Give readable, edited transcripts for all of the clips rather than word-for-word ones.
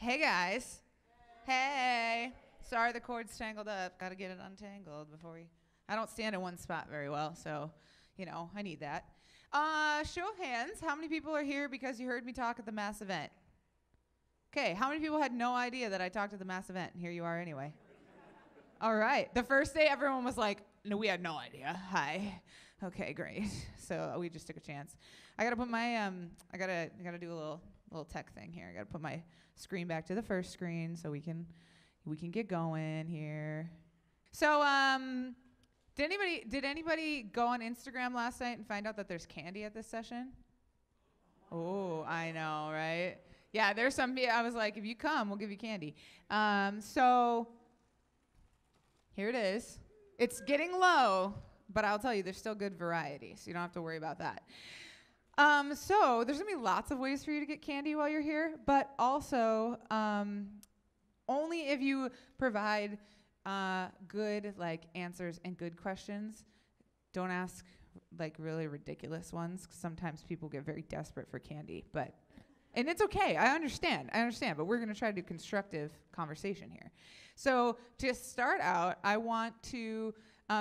Hey guys. Hey. Sorry the cord's tangled up. Got to get it untangled before we. I don't stand in one spot very well, so, I need that. Show of hands. How many people are here because you heard me talk at the mass event? Okay. How many people had no idea that I talked at the mass event? And here you are anyway. All right. The first day, everyone was like, no, we had no idea. Hi. Okay, great. So we just took a chance. I gotta put my I gotta do a little tech thing here. I gotta put my screen back to the first screen so we can get going here. So did anybody go on Instagram last night and find out that there's candy at this session? Oh, I know, right? Yeah, there's some. I was like, if you come, we'll give you candy. So here it is. It's getting low, but I'll tell you, there's still good variety, so you don't have to worry about that. So there's gonna be lots of ways for you to get candy while you're here, but also only if you provide good answers and good questions. Don't ask really ridiculous ones, 'cause sometimes people get very desperate for candy. And it's okay. I understand. But we're gonna try to do constructive conversation here. So to start out, I want to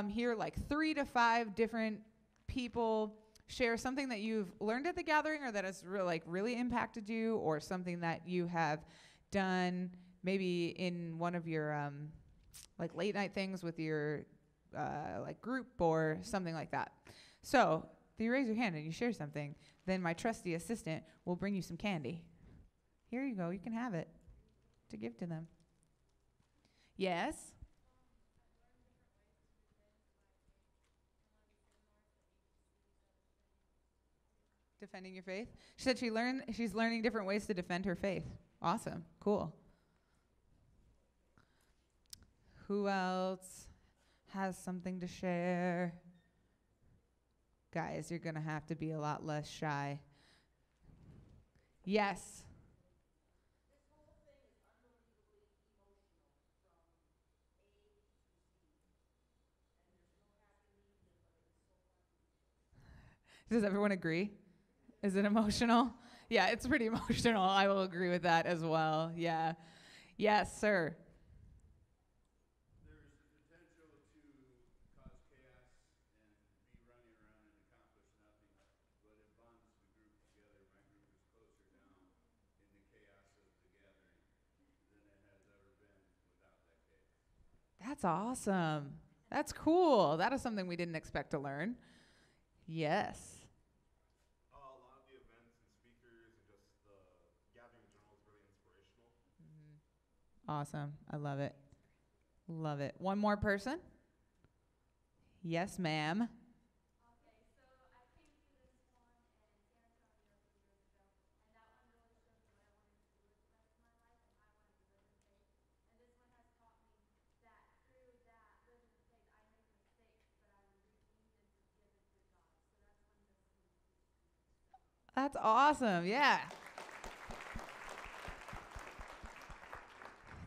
hear 3 to 5 different people share something that you've learned at the gathering or that has really impacted you, or something that you have done maybe in one of your late night things with your group or something like that. So if you raise your hand and you share something, then my trusty assistant will bring you some candy. Here you go. You can have it to give to them. Yes? Defending your faith? She said she's learning different ways to defend her faith. Awesome. Cool. Who else has something to share? Guys, you're going to have to be a lot less shy. Yes. Does everyone agree? Is it emotional? Yeah, it's pretty emotional. I will agree with that as well. Yeah. Yes, sir. There's the potential to cause chaos and be running around and accomplish nothing, but it bonds the group together. My group is closer now in the chaos of the gathering than it has ever been without that chaos. That's awesome. That's cool. That is something we didn't expect to learn. Yes. A lot of the events and speakers and just the gathering in general is really inspirational. Awesome. I love it. Love it. One more person? Yes, ma'am. Okay, so I came to this one in San Antonio a few years ago, and that one really showed me what I wanted to do with the rest of my life and how I wanted to live in faith. And this one has taught me that through that living in faith, I make mistakes, but I'm redeemed and forgiven through God. So that's one of those things. That's awesome. Yeah.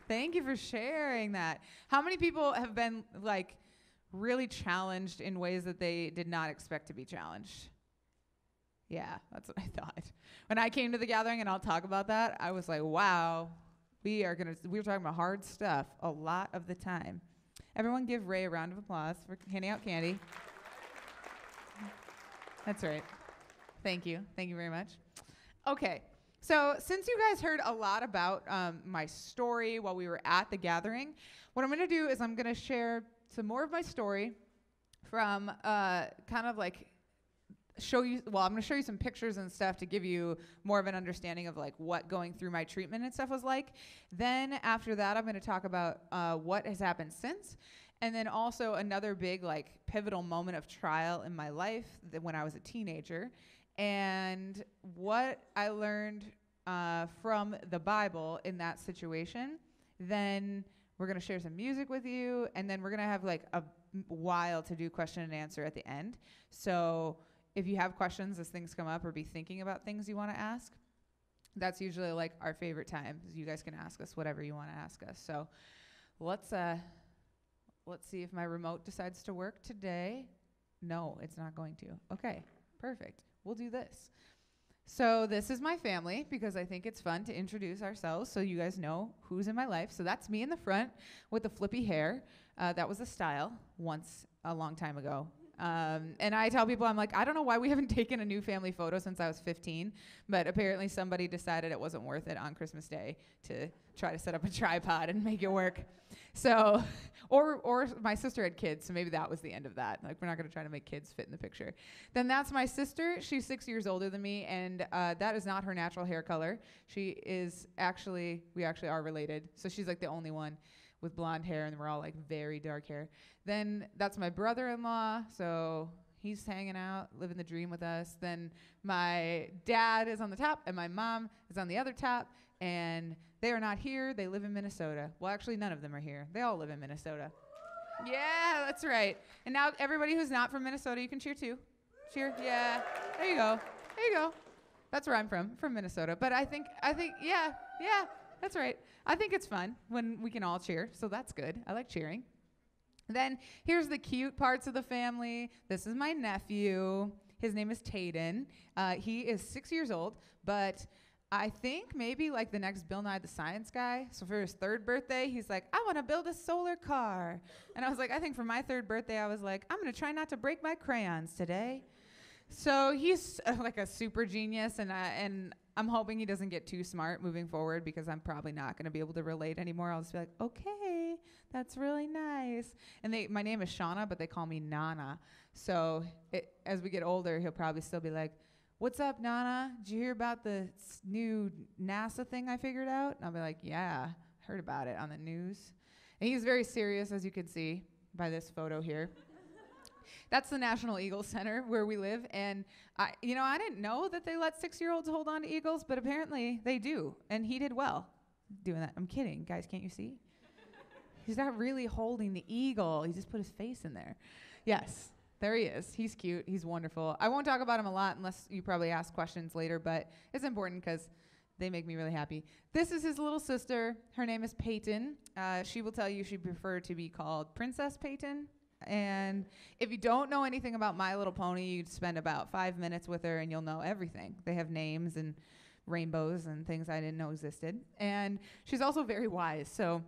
Thank you for sharing that. How many people have been really challenged in ways that they did not expect to be challenged? Yeah, that's what I thought. When I came to the gathering, and I'll talk about that, I was like, wow, we were talking about hard stuff a lot of the time. Everyone give Ray a round of applause for handing out candy. That's right. Thank you. Thank you very much. Okay. So since you guys heard a lot about my story while we were at the gathering, what I'm going to do is I'm going to share some more of my story from I'm going to show you some pictures and stuff to give you more of an understanding of what going through my treatment and stuff was like. Then after that, I'm going to talk about what has happened since. And then also another big pivotal moment of trial in my life when I was a teenager. And what I learned from the Bible in that situation. Then we're going to share some music with you, and then we're going to have a while to do question and answer at the end. So if you have questions as things come up or be thinking about things you want to ask, that's usually our favorite time. You guys can ask us whatever you want to ask us. So let's see if my remote decides to work today. No, it's not going to. Okay, perfect. We'll do this. So this is my family because I think it's fun to introduce ourselves so you guys know who's in my life. So that's me in the front with the flippy hair. That was a style once a long time ago. And I tell people, I'm like, I don't know why we haven't taken a new family photo since I was 15, but apparently somebody decided it wasn't worth it on Christmas Day to try to set up a tripod and make it work. So, or my sister had kids, so maybe that was the end of that. Like, we're not going to try to make kids fit in the picture. Then that's my sister. She's 6 years older than me, and that is not her natural hair color. She is we actually are related. So she's like the only one with blonde hair, and we're all like very dark hair. Then that's my brother-in-law, so he's hanging out, living the dream with us. Then my dad is on the top, and my mom is on the other top, and they are not here. They live in Minnesota. Well, actually, none of them are here. They all live in Minnesota. Yeah, that's right. And now everybody who's not from Minnesota, you can cheer too. Cheer, yeah. There you go. There you go. That's where I'm from Minnesota. But I think, yeah, that's right. I think it's fun when we can all cheer, so that's good. I like cheering. Then here's the cute parts of the family. This is my nephew. His name is Tayden. He is 6 years old, but I think maybe like the next Bill Nye the Science Guy. So for his 3rd birthday, he's like, I want to build a solar car. And I was like, I think for my 3rd birthday, I was like, I'm going to try not to break my crayons today. So he's like a super genius, and I'm hoping he doesn't get too smart moving forward because I'm probably not going to be able to relate anymore. I'll just be like, okay, that's really nice. And my name is Shanna, but they call me Nana. So as we get older, he'll probably still be like, what's up, Nana? Did you hear about the new NASA thing I figured out? And I'll be like, yeah, heard about it on the news. And he's very serious, as you can see by this photo here. That's the National Eagle Center where we live. And I didn't know that they let 6-year-olds hold on to eagles, but apparently they do. And he did well doing that. I'm kidding. Guys, can't you see? He's not really holding the eagle. He just put his face in there. Yes, there he is. He's cute. He's wonderful. I won't talk about him a lot unless you probably ask questions later, but it's important because they make me really happy. This is his little sister. Her name is Peyton. She will tell you she'd prefer to be called Princess Peyton. And if you don't know anything about My Little Pony, you'd spend about 5 minutes with her and you'll know everything. They have names and rainbows and things I didn't know existed. And she's also very wise. So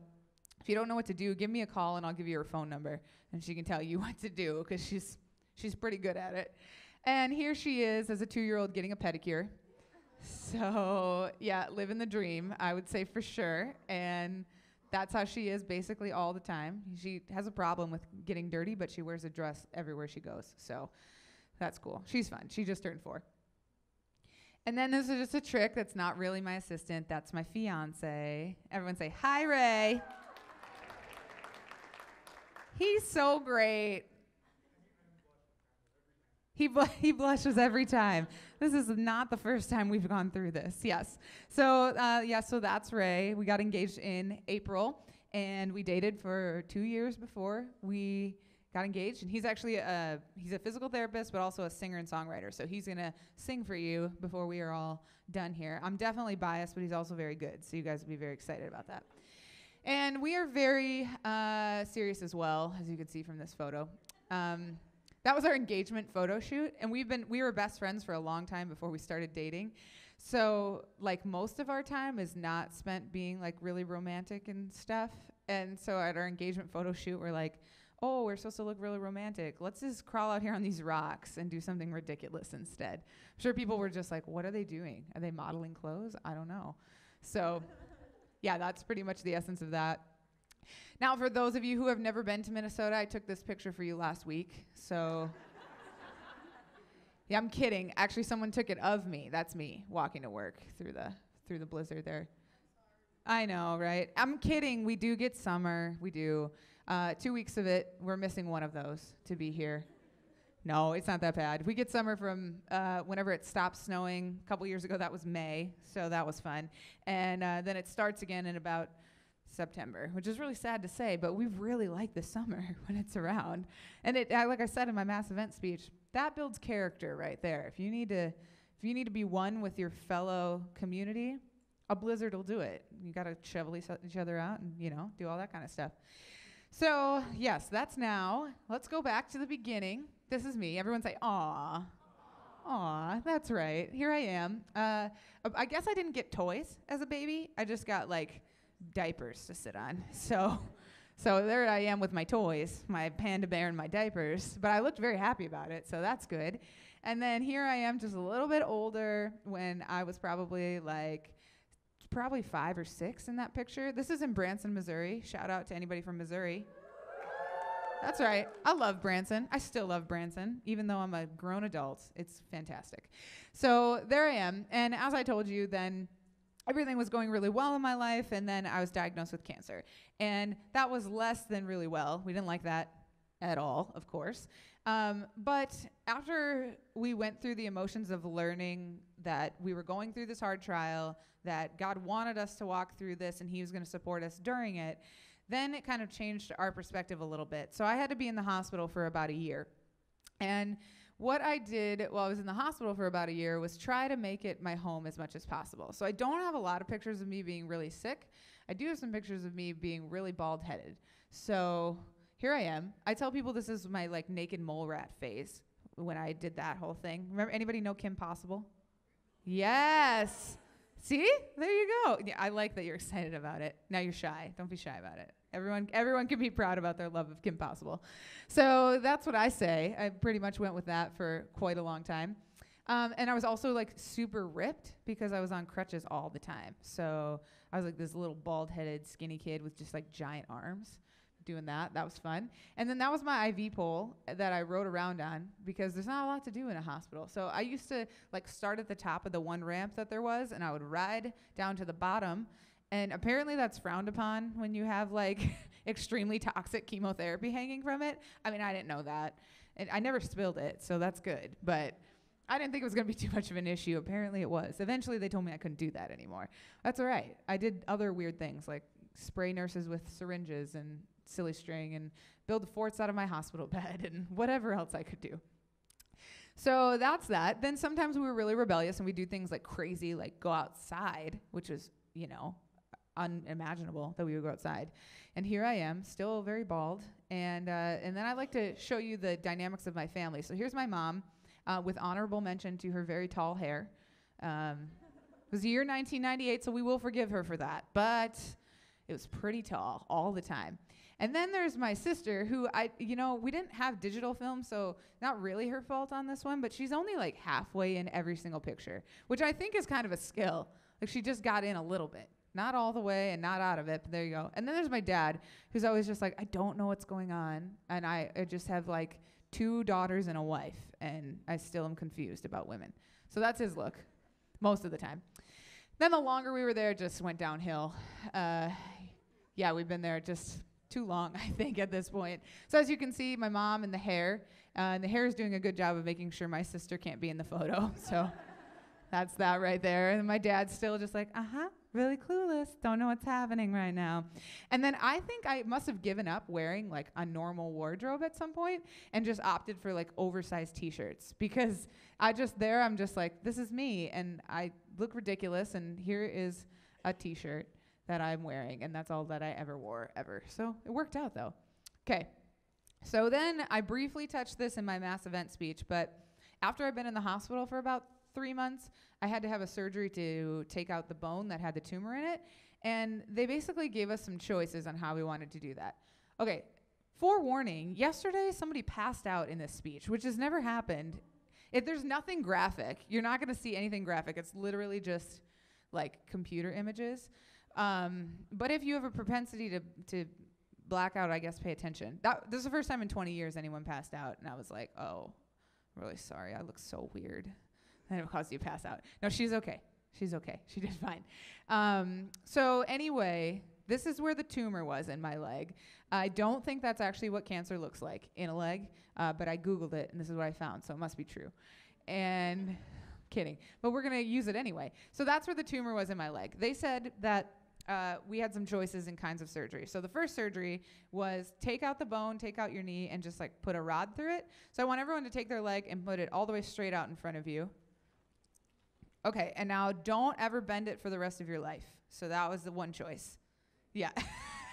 if you don't know what to do, give me a call and I'll give you her phone number. And she can tell you what to do because she's pretty good at it. And here she is as a 2-year-old getting a pedicure. So yeah, living the dream, I would say for sure. And that's how she is basically all the time. She has a problem with getting dirty, but she wears a dress everywhere she goes. So that's cool. She's fun. She just turned 4. And then this is just a trick that's not really my assistant. That's my fiance. Everyone say, hi, Ray. He's so great. He blushes every time. This is not the first time we've gone through this. Yes. So so that's Ray. We got engaged in April, and we dated for 2 years before we got engaged. And he's actually he's a physical therapist, but also a singer and songwriter. So he's gonna sing for you before we are all done here. I'm definitely biased, but he's also very good. So you guys will be very excited about that. And we are very serious as well, as you can see from this photo. That was our engagement photo shoot, and we were best friends for a long time before we started dating. So like most of our time is not spent being like really romantic and stuff. And so at our engagement photo shoot, we're like, oh, we're supposed to look really romantic. Let's just crawl out here on these rocks and do something ridiculous instead. I'm sure people were just like, what are they doing? Are they modeling clothes? I don't know. So yeah, that's pretty much the essence of that. Now, for those of you who have never been to Minnesota, I took this picture for you last week. So yeah, I'm kidding. Actually, someone took it of me. That's me walking to work through the blizzard there. I know, right? I'm kidding. We do get summer. We do. 2 weeks of it. We're missing one of those to be here. No, it's not that bad. We get summer from whenever it stops snowing. A couple years ago, that was May, so that was fun. And then it starts again in about September, which is really sad to say, but we really like the summer when it's around. And like I said in my mass event speech, that builds character right there. If you need to be one with your fellow community, a blizzard will do it. You got to shovel each other out and, do all that kind of stuff. So, yes, that's now. Let's go back to the beginning. This is me. Everyone say, aw. Aw, that's right. Here I am. I guess I didn't get toys as a baby. I just got like diapers to sit on. So there I am with my toys, my panda bear and my diapers. But I looked very happy about it, so that's good. And then here I am, just a little bit older, when I was probably 5 or 6 in that picture. This is in Branson, Missouri. Shout out to anybody from Missouri. That's right. I love Branson. I still love Branson, even though I'm a grown adult. It's fantastic. So there I am. And as I told you, then everything was going really well in my life, and then I was diagnosed with cancer. And that was less than really well. We didn't like that at all, of course. But after we went through the emotions of learning that we were going through this hard trial, that God wanted us to walk through this and he was going to support us during it, then it kind of changed our perspective a little bit. So I had to be in the hospital for about a year. And what I did while I was in the hospital for about a year was try to make it my home as much as possible. So I don't have a lot of pictures of me being really sick. I do have some pictures of me being really bald-headed. So here I am. I tell people this is my naked mole rat phase when I did that whole thing. Remember, anybody know Kim Possible? Yes. See? There you go. Yeah, I like that you're excited about it. Now you're shy. Don't be shy about it. Everyone can be proud about their love of Kim Possible. So that's what I say. I pretty much went with that for quite a long time. And I was also super ripped because I was on crutches all the time. So I was this little bald-headed skinny kid with just giant arms doing that. That was fun. And then that was my IV pole that I rode around on because there's not a lot to do in a hospital. So I used to start at the top of the one ramp that there was, and I would ride down to the bottom. And apparently that's frowned upon when you have extremely toxic chemotherapy hanging from it. I mean, I didn't know that. And I never spilled it, so that's good. But I didn't think it was going to be too much of an issue. Apparently it was. Eventually they told me I couldn't do that anymore. That's all right. I did other weird things like spray nurses with syringes and silly string and build forts out of my hospital bed and whatever else I could do. So that's that. Then sometimes we were really rebellious and we do things crazy, go outside, which is, unimaginable that we would go outside. And here I am, still very bald. And then I like to show you the dynamics of my family. So here's my mom with honorable mention to her very tall hair. It was the year 1998, so we will forgive her for that. But it was pretty tall all the time. And then there's my sister who we didn't have digital film, so not really her fault on this one, but she's only halfway in every single picture, which I think is kind of a skill. She just got in a little bit. Not all the way and not out of it, but there you go. And then there's my dad, who's always just I don't know what's going on. And I just have 2 daughters and a wife, and I still am confused about women. So that's his look most of the time. Then the longer we were there, it just went downhill. Yeah, we've been there just too long, I think, at this point. So as you can see, my mom and the hair is doing a good job of making sure my sister can't be in the photo. So that's that right there. And my dad's still just really clueless, don't know what's happening right now. And then I think I must have given up wearing a normal wardrobe at some point and just opted for oversized t-shirts because I'm just this is me and I look ridiculous and here is a t-shirt that I'm wearing and that's all that I ever wore ever. So it worked out though. Okay. So then I briefly touched this in my mass event speech, but after I've been in the hospital for about 3 months, I had to have a surgery to take out the bone that had the tumor in it. And they basically gave us some choices on how we wanted to do that. Okay, forewarning, yesterday somebody passed out in this speech, which has never happened. If there's nothing graphic, you're not going to see anything graphic. It's literally just computer images. But if you have a propensity to black out, I guess pay attention. This is the first time in 20 years anyone passed out. And I was like, oh, I'm really sorry. I look so weird. And it caused you to pass out. No, she's okay. She's okay. She did fine. So anyway, this is where the tumor was in my leg. I don't think that's actually what cancer looks like in a leg, but I Googled it, and this is what I found, so it must be true. And kidding. But we're going to use it anyway. So that's where the tumor was in my leg. They said that we had some choices in kinds of surgery. So the first surgery was take out the bone, take out your knee, and just put a rod through it. So I want everyone to take their leg and put it all the way straight out in front of you. Okay, and now don't ever bend it for the rest of your life. So that was the one choice. Yeah.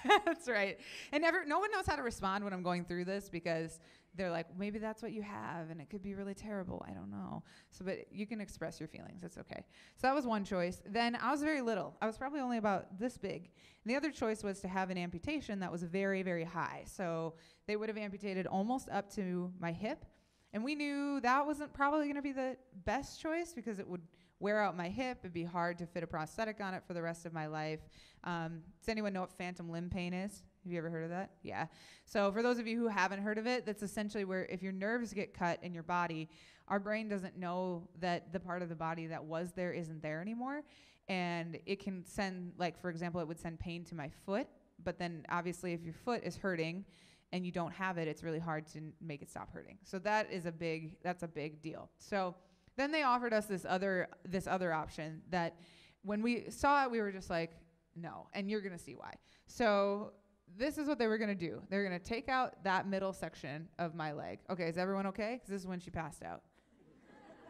That's right. And no one knows how to respond when I'm going through this because they're like, maybe that's what you have, and it could be really terrible. I don't know. So, but you can express your feelings. It's okay. So that was one choice. Then I was very little. I was probably only about this big. And the other choice was to have an amputation that was very, very high. So they would have amputated almost up to my hip. And we knew that wasn't probably going to be the best choice because it would wear out my hip. It'd be hard to fit a prosthetic on it for the rest of my life. Does anyone know what phantom limb pain is? Have you ever heard of that? Yeah. So for those of you who haven't heard of it, that's essentially where if your nerves get cut in your body, our brain doesn't know that the part of the body that was there isn't there anymore. And it can send, like, for example, it would send pain to my foot. But then obviously if your foot is hurting and you don't have it, it's really hard to make it stop hurting. So that's a big deal. So then they offered us this other option that when we saw it, we were just like, no, and you're going to see why. So this is what they were going to do. They're going to take out that middle section of my leg. Okay, is everyone okay? Because this is when she passed out.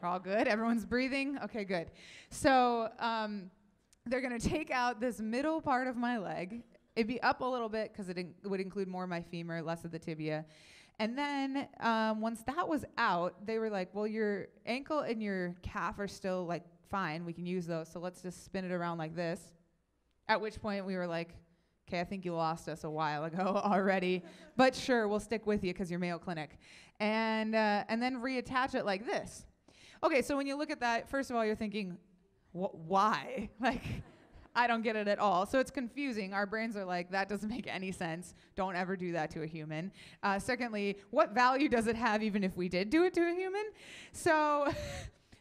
We're all good? Everyone's breathing? Okay, good. So they're going to take out this middle part of my leg. It'd be up a little bit because it would include more of my femur, less of the tibia. And then once that was out, they were like, well, your ankle and your calf are still like fine. We can use those. So let's just spin it around like this. At which point we were like, okay, I think you lost us a while ago already. But sure, we'll stick with you because you're Mayo Clinic. And then reattach it like this. Okay, so when you look at that, first of all, you're thinking, why? Like, I don't get it at all. So it's confusing. Our brains are like, that doesn't make any sense. Don't ever do that to a human. Secondly, what value does it have even if we did do it to a human? So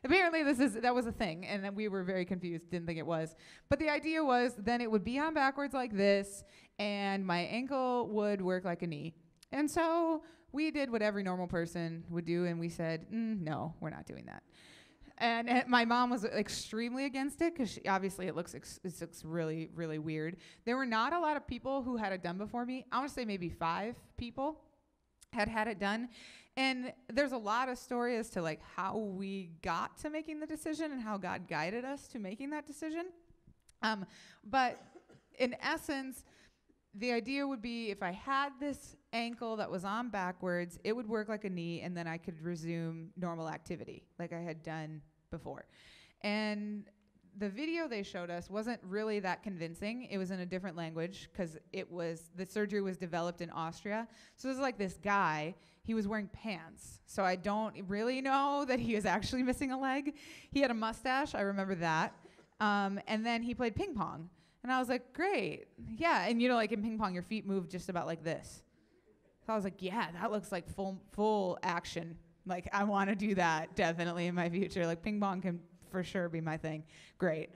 apparently that was a thing, and then we were very confused, didn't think it was. But the idea was then it would be on backwards like this, and my ankle would work like a knee. And so we did what every normal person would do, and we said, no, we're not doing that. And my mom was extremely against it because obviously it looks really, really weird. There were not a lot of people who had it done before me. I want to say maybe 5 people had it done. And there's a lot of story as to like how we got to making the decision and how God guided us to making that decision. But in essence, the idea would be if I had this ankle that was on backwards, it would work like a knee, and then I could resume normal activity like I had done before. And the video they showed us wasn't really that convincing. It was in a different language because the surgery was developed in Austria. So it was like this guy, he was wearing pants. So I don't really know that he was actually missing a leg. He had a mustache, I remember that. And then he played ping pong. And I was like, great. Yeah, and like in ping pong, your feet move just about like this. So I was like, yeah, that looks like full action. Like, I want to do that definitely in my future. Like, ping pong can for sure be my thing. Great.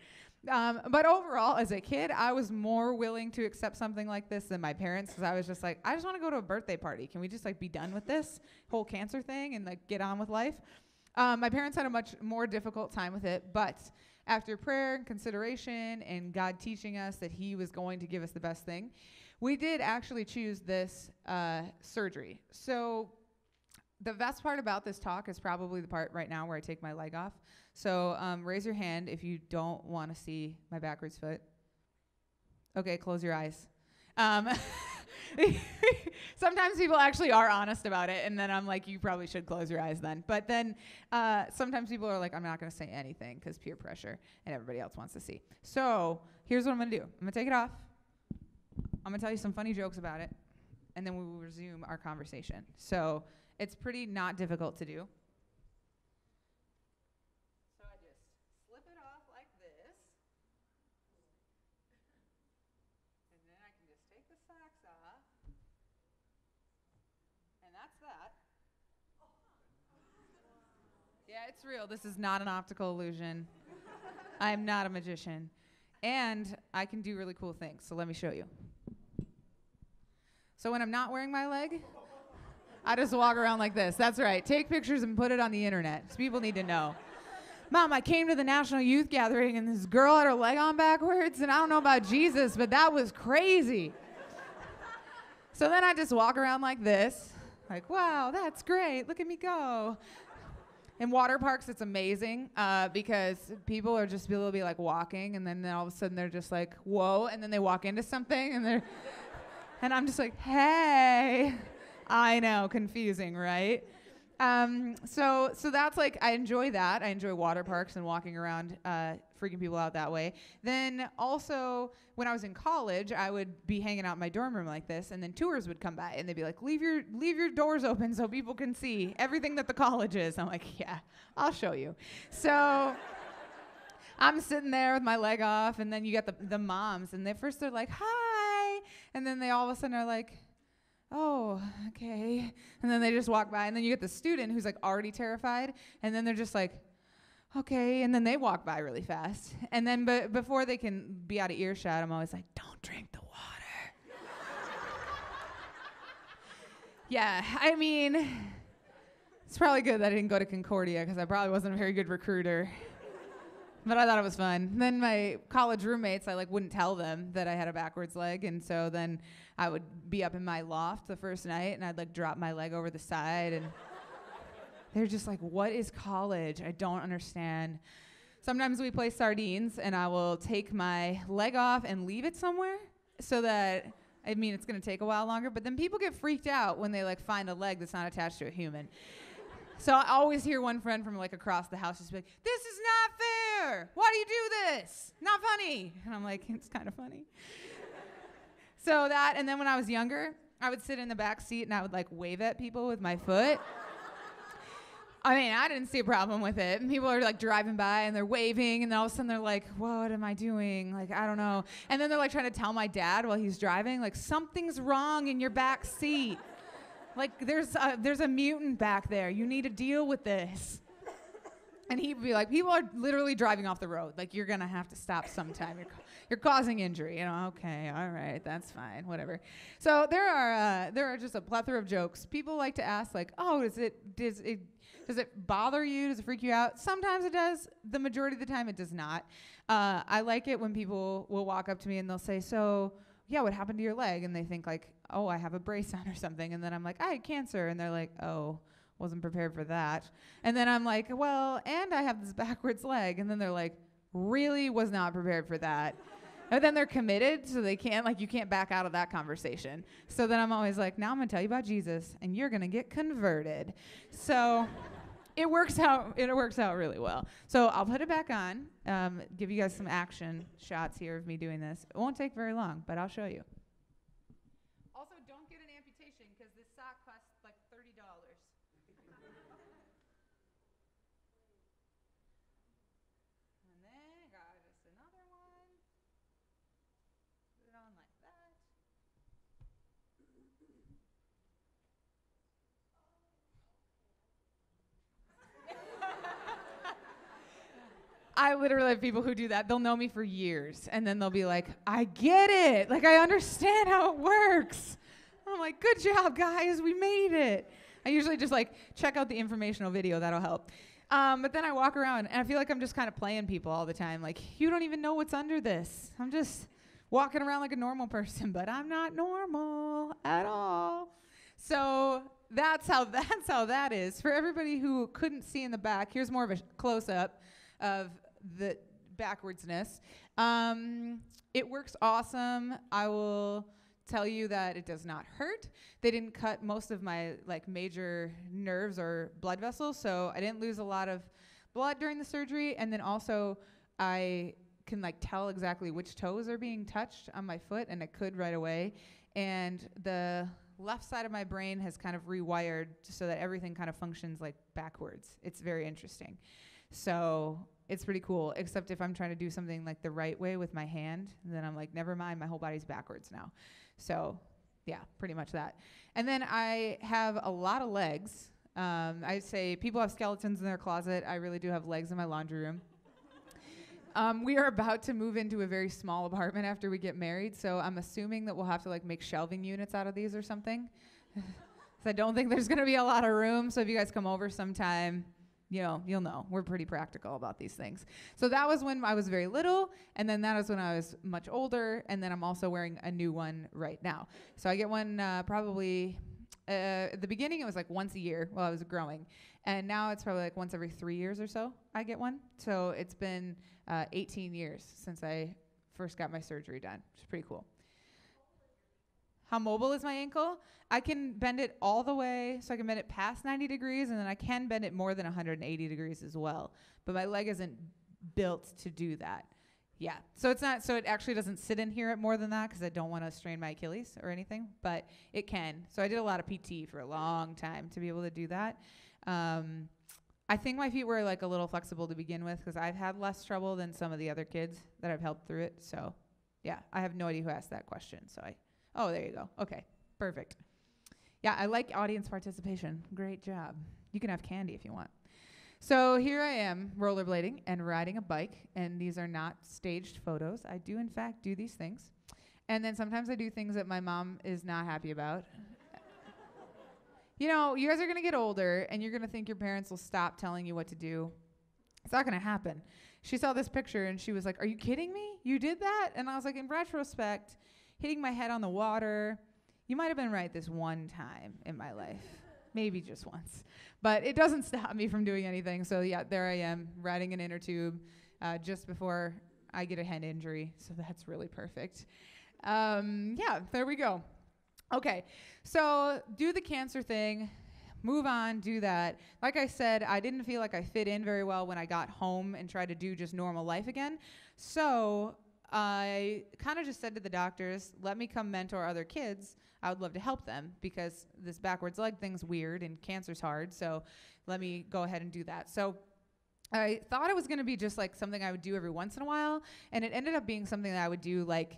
But overall, as a kid, I was more willing to accept something like this than my parents because I was just like, I just want to go to a birthday party. Can we just like be done with this whole cancer thing and like get on with life? My parents had a much more difficult time with it, but after prayer and consideration and God teaching us that he was going to give us the best thing, we did actually choose this surgery. So the best part about this talk is probably the part right now where I take my leg off. So raise your hand if you don't want to see my backwards foot. Okay, close your eyes. Sometimes people actually are honest about it, and then I'm like, you probably should close your eyes then. But then sometimes people are like, I'm not going to say anything because peer pressure, and everybody else wants to see. So here's what I'm going to do. I'm going to take it off. I'm going to tell you some funny jokes about it, and then we will resume our conversation. So it's pretty not difficult to do. So I just slip it off like this. And then I can just take the socks off. And that's that. Yeah, it's real. This is not an optical illusion. I am not a magician. And I can do really cool things. So let me show you. So when I'm not wearing my leg, I just walk around like this. That's right. Take pictures and put it on the internet. So people need to know. Mom, I came to the National Youth Gathering and this girl had her leg on backwards, and I don't know about Jesus, but that was crazy. So then I just walk around like this, like, wow, that's great. Look at me go. In water parks, it's amazing because people are just will be like walking, and then all of a sudden they're just like, whoa, and then they walk into something, and they're And I'm just like, hey. I know, confusing, right? So that's like, I enjoy that. I enjoy water parks and walking around, freaking people out that way. Then also, when I was in college, I would be hanging out in my dorm room like this, and then tours would come by, and they'd be like, leave your doors open so people can see everything that the college is. I'm like, yeah, I'll show you. So I'm sitting there with my leg off, and then you got the moms, and first they're like, hi, and then they all of a sudden are like, oh, okay. And then they just walk by, and then you get the student who's like already terrified, and then they're just like, okay, and then they walk by really fast. And then before they can be out of earshot, I'm always like, don't drink the water. Yeah, I mean, it's probably good that I didn't go to Concordia because I probably wasn't a very good recruiter. But I thought it was fun. Then my college roommates, I like wouldn't tell them that I had a backwards leg, and so then I would be up in my loft the first night, and I'd like drop my leg over the side, and they're just like, what is college? I don't understand. Sometimes we play sardines, and I will take my leg off and leave it somewhere so that, I mean, it's going to take a while longer, but then people get freaked out when they like find a leg that's not attached to a human. So I always hear one friend from like across the house just be like, this is not fair. Why do you do this? Not funny. And I'm like, it's kind of funny. So that, and then when I was younger, I would sit in the back seat and I would like wave at people with my foot. I mean, I didn't see a problem with it. And people are like driving by and they're waving, and then all of a sudden they're like, what am I doing? Like, I don't know. And then they're like trying to tell my dad while he's driving, like, something's wrong in your back seat. Like, there's a mutant back there. You need to deal with this. And he'd be like, people are literally driving off the road. Like, you're going to have to stop sometime. You're causing injury. You know, okay, all right, that's fine, whatever. So there are just a plethora of jokes. People like to ask, like, oh, does it bother you? Does it freak you out? Sometimes it does. The majority of the time, it does not. I like it when people will walk up to me and they'll say, so, yeah, what happened to your leg? And they think, like, oh, I have a brace on or something. And then I'm like, I had cancer. And they're like, oh, wasn't prepared for that. And then I'm like, well, and I have this backwards leg. And then they're like, really was not prepared for that. And then they're committed, so they can't, like, you can't back out of that conversation. So then I'm always like, now I'm going to tell you about Jesus, and you're going to get converted. So it works out really well. So I'll put it back on, give you guys some action shots here of me doing this. It won't take very long, but I'll show you. Also, don't get an amputation, because this sock costs like $30. And then got just another one. Put it on like that. I literally have people who do that. They'll know me for years, and then they'll be like, I get it. Like, I understand how it works. I'm like, good job, guys. We made it. I usually just, like, check out the informational video. That'll help. But then I walk around, and I feel like I'm just kind of playing people all the time. Like, you don't even know what's under this. I'm just walking around like a normal person, but I'm not normal at all. So that's how that is. For everybody who couldn't see in the back, here's more of a close-up of the backwardsness. It works awesome. I will tell you that it does not hurt. They didn't cut most of my like major nerves or blood vessels, so I didn't lose a lot of blood during the surgery. And then also I can like tell exactly which toes are being touched on my foot, and I could right away. And the left side of my brain has kind of rewired so that everything kind of functions like backwards. It's very interesting. So it's pretty cool, except if I'm trying to do something like the right way with my hand, then I'm like, never mind, my whole body's backwards now. So yeah, pretty much that. And then I have a lot of legs. I say people have skeletons in their closet. I really do have legs in my laundry room. We are about to move into a very small apartment after we get married, so I'm assuming that we'll have to like make shelving units out of these or something. So I don't think there's going to be a lot of room, so if you guys come over sometime, you'll know. We're pretty practical about these things. So that was when I was very little, and then that was when I was much older, and then I'm also wearing a new one right now. So I get one probably, at the beginning it was like once a year while I was growing, and now it's probably like once every 3 years or so I get one. So it's been 18 years since I first got my surgery done, which is pretty cool. how mobile is my ankle? I can bend it all the way, so I can bend it past 90 degrees, and then I can bend it more than 180 degrees as well. But my leg isn't built to do that. Yeah, so it's not, so it actually doesn't sit in here at more than that because I don't want to strain my Achilles or anything, but it can. So I did a lot of PT for a long time to be able to do that. I think my feet were like a little flexible to begin with because I've had less trouble than some of the other kids that I've helped through it. So yeah, I have no idea who asked that question. Oh, there you go. Okay, perfect. Yeah, I like audience participation. Great job. You can have candy if you want. So here I am rollerblading and riding a bike, and these are not staged photos. I do, in fact, do these things. And then sometimes I do things that my mom is not happy about. You know, you guys are going to get older, and you're going to think your parents will stop telling you what to do. It's not going to happen. She saw this picture, and she was like, "Are you kidding me? You did that?" And I was like, in retrospect, hitting my head on the water, you might have been right this one time in my life. Maybe just once. But it doesn't stop me from doing anything. So, yeah, there I am, riding an inner tube just before I get a head injury. So that's really perfect. Yeah, there we go. Okay, so do the cancer thing. Move on, do that. Like I said, I didn't feel like I fit in very well when I got home and tried to do just normal life again. So I kind of just said to the doctors, let me come mentor other kids. I would love to help them because this backwards leg thing's weird and cancer's hard. So let me go ahead and do that. So I thought it was going to be just like something I would do every once in a while. And it ended up being something that I would do like,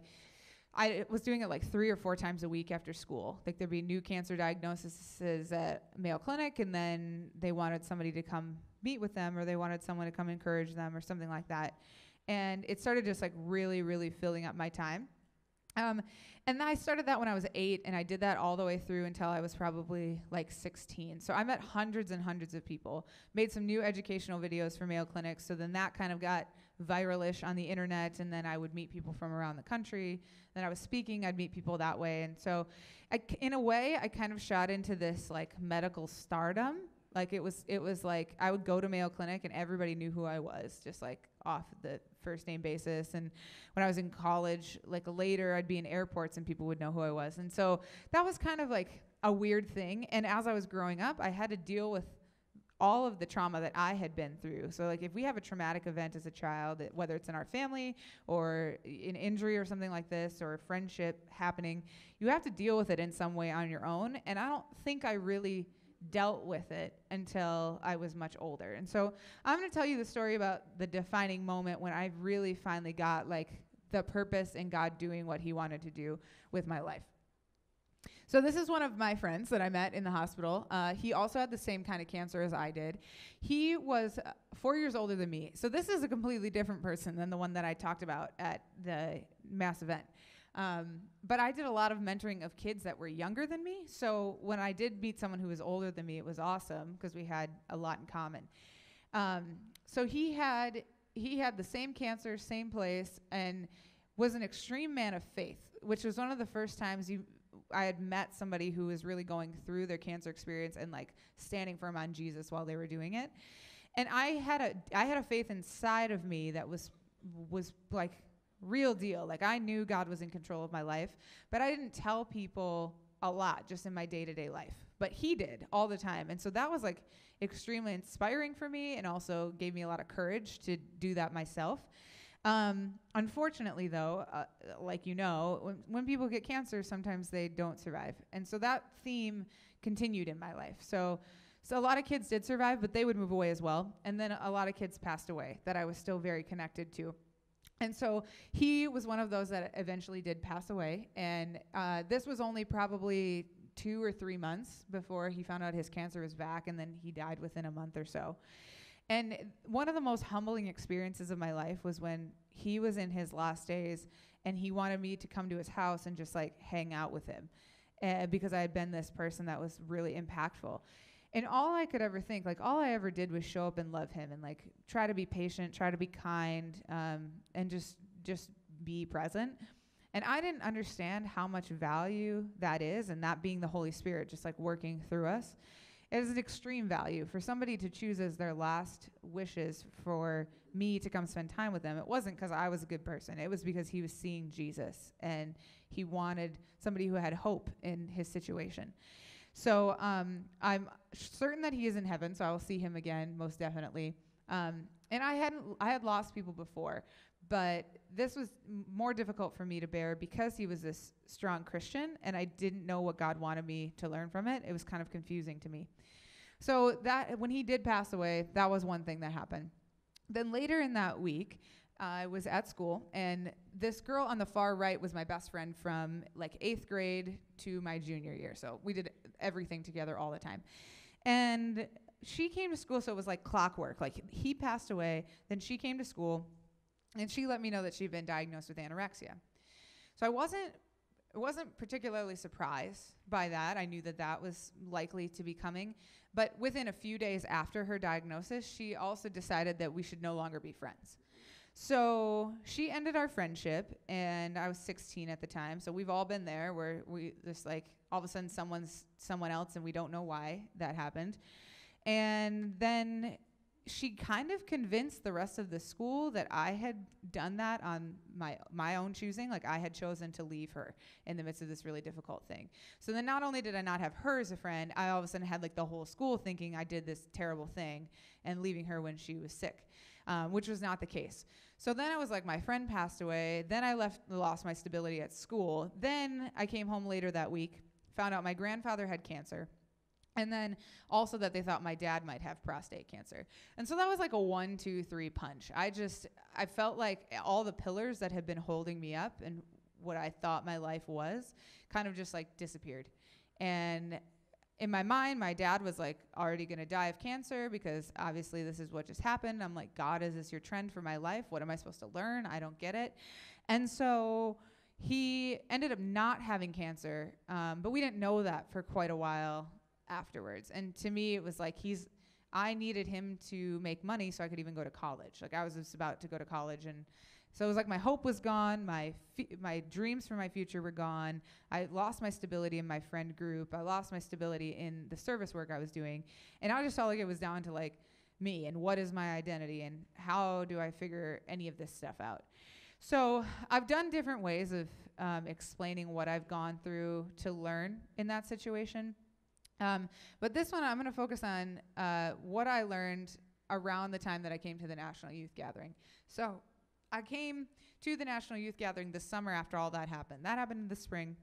I was doing it like 3 or 4 times a week after school. Like there'd be new cancer diagnoses at Mayo Clinic, and then they wanted somebody to come meet with them, or they wanted someone to come encourage them or something like that. And it started just like really, really filling up my time. And I started that when I was 8, and I did that all the way through until I was probably like 16. So I met hundreds and hundreds of people, made some new educational videos for Mayo Clinic. So then that kind of got viral-ish on the internet, and then I would meet people from around the country. Then I was speaking, I'd meet people that way. And so in a way, I kind of shot into this like medical stardom. Like it was like I would go to Mayo Clinic and everybody knew who I was, just like off the first name basis. And when I was in college, like later I'd be in airports and people would know who I was. And so that was kind of like a weird thing. And as I was growing up, I had to deal with all of the trauma that I had been through. So like if we have a traumatic event as a child, whether it's in our family or an injury or something like this, or a friendship happening, you have to deal with it in some way on your own. And I don't think I really dealt with it until I was much older. And so I'm going to tell you the story about the defining moment when I really finally got like the purpose in God doing what he wanted to do with my life. So this is one of my friends that I met in the hospital. He also had the same kind of cancer as I did. He was 4 years older than me. So this is a completely different person than the one that I talked about at the mass event. But I did a lot of mentoring of kids that were younger than me. So when I did meet someone who was older than me, it was awesome because we had a lot in common. So he had the same cancer, same place, and was an extreme man of faith, which was one of the first times I had met somebody who was really going through their cancer experience and like standing firm on Jesus while they were doing it. And I had a faith inside of me that was like real deal. Like I knew God was in control of my life, but I didn't tell people a lot just in my day-to-day life. But he did all the time. And so that was like extremely inspiring for me and also gave me a lot of courage to do that myself. Unfortunately, though, like you know, when people get cancer, sometimes they don't survive. And so that theme continued in my life. So a lot of kids did survive, but they would move away as well. And then a lot of kids passed away that I was still very connected to. And so he was one of those that eventually did pass away. And this was only probably 2 or 3 months before he found out his cancer was back, and then he died within a month or so. And one of the most humbling experiences of my life was when he was in his last days and he wanted me to come to his house and just like hang out with him because I had been this person that was really impactful. And all I could ever think, like all I ever did was show up and love him and like try to be patient, try to be kind, and just be present. And I didn't understand how much value that is, and that being the Holy Spirit just like working through us. It is an extreme value for somebody to choose as their last wishes for me to come spend time with him, it wasn't because I was a good person. It was because he was seeing Jesus, and he wanted somebody who had hope in his situation. So I'm certain that he is in heaven, so I will see him again, most definitely. And I had lost people before, but this was more difficult for me to bear because he was this strong Christian, and I didn't know what God wanted me to learn from it. It was kind of confusing to me. So that when he did pass away, that was one thing that happened. Then later in that week, I was at school, and this girl on the far right was my best friend from like 8th grade to my junior year. So we did everything together all the time. And she came to school, so it was like clockwork. Like he passed away, then she came to school, and she let me know that she'd been diagnosed with anorexia. So I wasn't particularly surprised by that. I knew that that was likely to be coming. But within a few days after her diagnosis, she also decided that we should no longer be friends. So she ended our friendship, and I was 16 at the time. So we've all been there where we just like all of a sudden someone's someone else, and we don't know why that happened. And then she kind of convinced the rest of the school that I had done that on my own choosing. Like I had chosen to leave her in the midst of this really difficult thing. So then not only did I not have her as a friend, I all of a sudden had like the whole school thinking I did this terrible thing and leaving her when she was sick, which was not the case. So then I was like, my friend passed away. Then I lost my stability at school. Then I came home later that week, found out my grandfather had cancer. And then also that they thought my dad might have prostate cancer. And so that was like a 1, 2, 3 punch. I felt like all the pillars that had been holding me up and what I thought my life was kind of just like disappeared. And in my mind, my dad was like already going to die of cancer because obviously this is what just happened. I'm like, God, is this your trend for my life? What am I supposed to learn? I don't get it. And so he ended up not having cancer, but we didn't know that for quite a while afterwards. And to me, it was like I needed him to make money so I could even go to college. Like I was just about to go to college, and so it was like my hope was gone, my dreams for my future were gone. I lost my stability in my friend group. I lost my stability in the service work I was doing, and I just felt like it was down to like me and what is my identity and how do I figure any of this stuff out. So I've done different ways of explaining what I've gone through to learn in that situation. But this one, I'm going to focus on what I learned around the time that I came to the National Youth Gathering. So I came to the National Youth Gathering this summer after all that happened. That happened in the spring.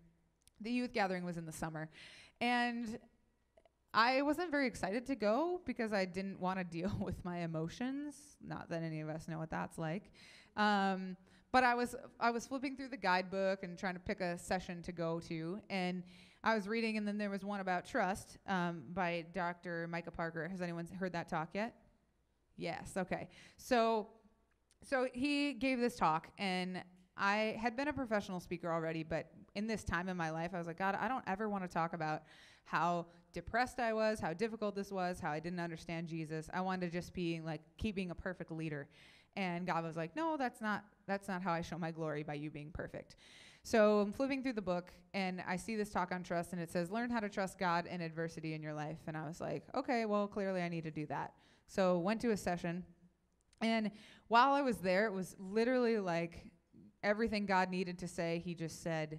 The youth gathering was in the summer. And I wasn't very excited to go because I didn't want to deal with my emotions. Not that any of us know what that's like. But I was flipping through the guidebook and trying to pick a session to go to. And I was reading, and then there was one about trust by Dr. Micah Parker. Has anyone heard that talk yet? Yes, okay. So he gave this talk, and I had been a professional speaker already, but in this time in my life, I was like, God, I don't ever want to talk about how depressed I was, how difficult this was, how I didn't understand Jesus. I wanted to just be like keeping a perfect leader. And God was like, no, that's not how I show my glory, by you being perfect. So I'm flipping through the book, and I see this talk on trust, and it says, learn how to trust God in adversity in your life. And I was like, okay, well, clearly I need to do that. So went to a session, and while I was there, it was literally like everything God needed to say, he just said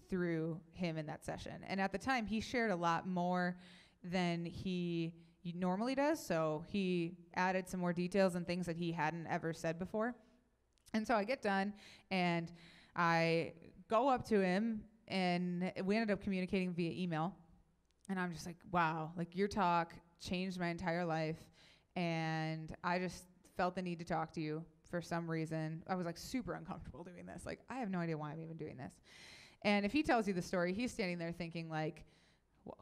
through him in that session. And at the time, he shared a lot more than he normally does, so he added some more details and things that he hadn't ever said before. And so I get done, and I go up to him, and we ended up communicating via email. And I'm just like, wow, like your talk changed my entire life, and I just felt the need to talk to you for some reason. I was like super uncomfortable doing this. Like, I have no idea why I'm even doing this. And if he tells you the story, he's standing there thinking like,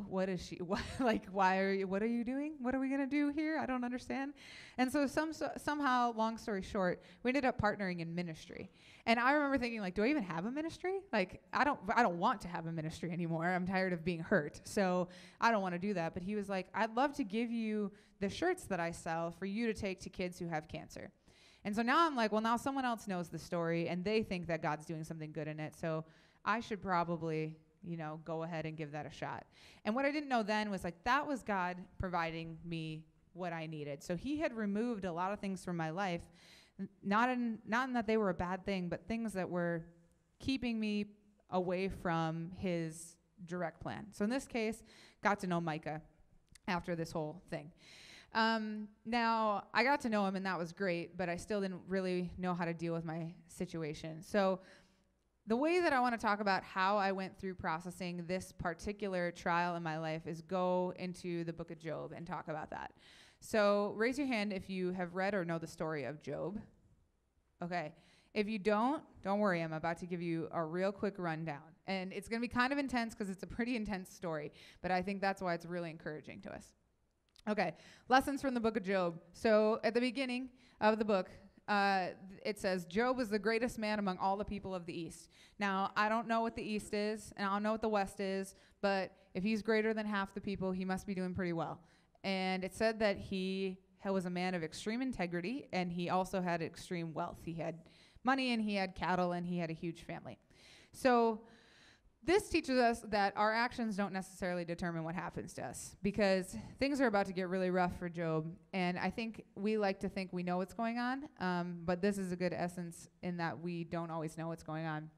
what is she, like, what are you doing? What are we going to do here? I don't understand. And so somehow, long story short, we ended up partnering in ministry. And I remember thinking, like, do I even have a ministry? Like, I don't want to have a ministry anymore. I'm tired of being hurt. So I don't want to do that. But he was like, I'd love to give you the shirts that I sell for you to take to kids who have cancer. And so now I'm like, well, now someone else knows the story, and they think that God's doing something good in it. So I should probably, go ahead and give that a shot. And what I didn't know then was like, that was God providing me what I needed. So he had removed a lot of things from my life Not in that they were a bad thing, but things that were keeping me away from his direct plan. So in this case, got to know Micah after this whole thing. Now, I got to know him, and that was great, but I still didn't really know how to deal with my situation. So the way that I want to talk about how I went through processing this particular trial in my life is go into the book of Job and talk about that. So raise your hand if you have read or know the story of Job. Okay. If you don't worry. I'm about to give you a real quick rundown. And it's going to be kind of intense because it's a pretty intense story, but I think that's why it's really encouraging to us. Okay, lessons from the book of Job. So at the beginning of the book, it says, Job was the greatest man among all the people of the East. Now, I don't know what the East is, and I don't know what the West is, but if he's greater than half the people, he must be doing pretty well. And it said that he was a man of extreme integrity, and he also had extreme wealth. He had money, and he had cattle, and he had a huge family. So this teaches us that our actions don't necessarily determine what happens to us, because things are about to get really rough for Job, and I think we like to think we know what's going on, but this is a good essence in that we don't always know what's going on.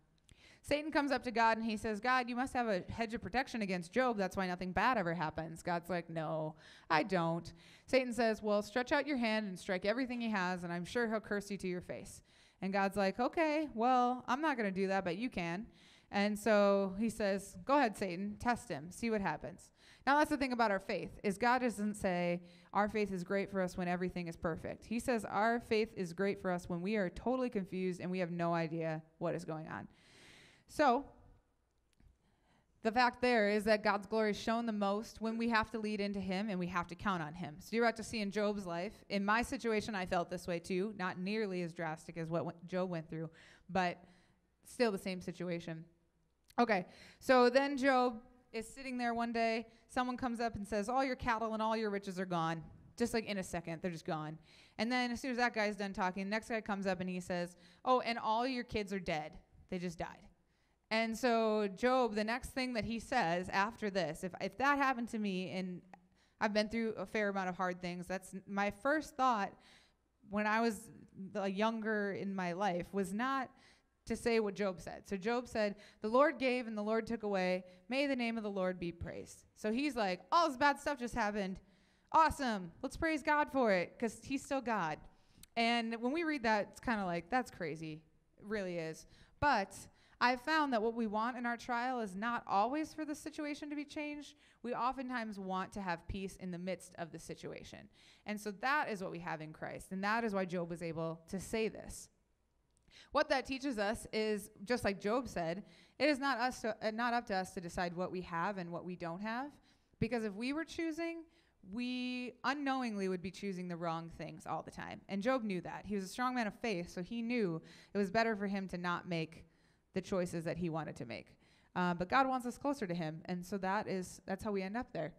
Satan comes up to God, and he says, God, you must have a hedge of protection against Job. That's why nothing bad ever happens. God's like, no, I don't. Satan says, well, stretch out your hand and strike everything he has, and I'm sure he'll curse you to your face. And God's like, okay, well, I'm not going to do that, but you can. And so he says, go ahead, Satan, test him, see what happens. Now, that's the thing about our faith, is God doesn't say our faith is great for us when everything is perfect. He says our faith is great for us when we are totally confused and we have no idea what is going on. So the fact there is that God's glory is shown the most when we have to lead into him and we have to count on him. So you're about to see in Job's life. In my situation, I felt this way too, not nearly as drastic as what Job went through, but still the same situation. Okay, so then Job is sitting there one day. Someone comes up and says, all your cattle and all your riches are gone. Just like in a second, they're just gone. And then as soon as that guy's done talking, the next guy comes up and he says, oh, and all your kids are dead. They just died. And so Job, the next thing that he says after this, if that happened to me, and I've been through a fair amount of hard things, that's my first thought when I was younger in my life was not to say what Job said. So Job said, the Lord gave and the Lord took away. May the name of the Lord be praised. So he's like, all this bad stuff just happened. Awesome. Let's praise God for it because he's still God. And when we read that, it's kind of like, that's crazy. It really is. But I've found that what we want in our trial is not always for the situation to be changed. We oftentimes want to have peace in the midst of the situation. And so that is what we have in Christ. And that is why Job was able to say this. What that teaches us is, just like Job said, it is not up to us to decide what we have and what we don't have. Because if we were choosing, we unknowingly would be choosing the wrong things all the time. And Job knew that. He was a strong man of faith, so he knew it was better for him to not make the choices that he wanted to make. But God wants us closer to him, and so that's how we end up there.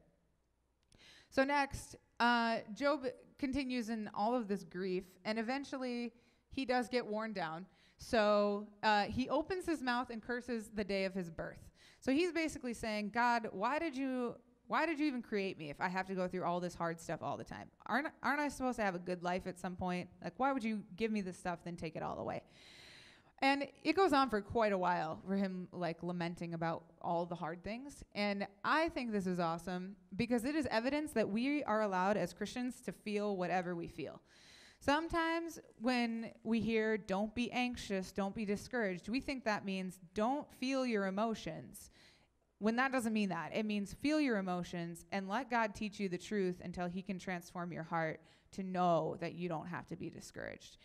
So next, Job continues in all of this grief, and eventually he does get worn down. So he opens his mouth and curses the day of his birth. So he's basically saying, God, why did you even create me if I have to go through all this hard stuff all the time? Aren't I supposed to have a good life at some point? Like, why would you give me this stuff, then take it all away? And it goes on for quite a while for him, like, lamenting about all the hard things. And I think this is awesome because it is evidence that we are allowed as Christians to feel whatever we feel. Sometimes when we hear, don't be anxious, don't be discouraged, we think that means don't feel your emotions. When that doesn't mean that. It means feel your emotions and let God teach you the truth until he can transform your heart to know that you don't have to be discouraged.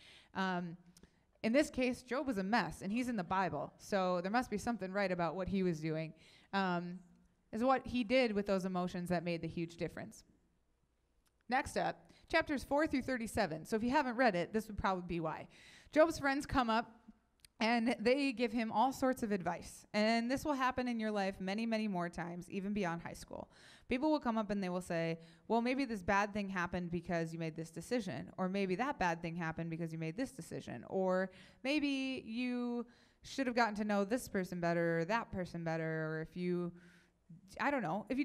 In this case, Job was a mess, and he's in the Bible, so there must be something right about what he was doing. Is what he did with those emotions that made the huge difference. Next up, chapters 4 through 37. So if you haven't read it, this would probably be why. Job's friends come up, and they give him all sorts of advice. And this will happen in your life many, many more times, even beyond high school. People will come up and they will say, well, maybe this bad thing happened because you made this decision. Or maybe that bad thing happened because you made this decision. Or maybe you should have gotten to know this person better or that person better. Or if you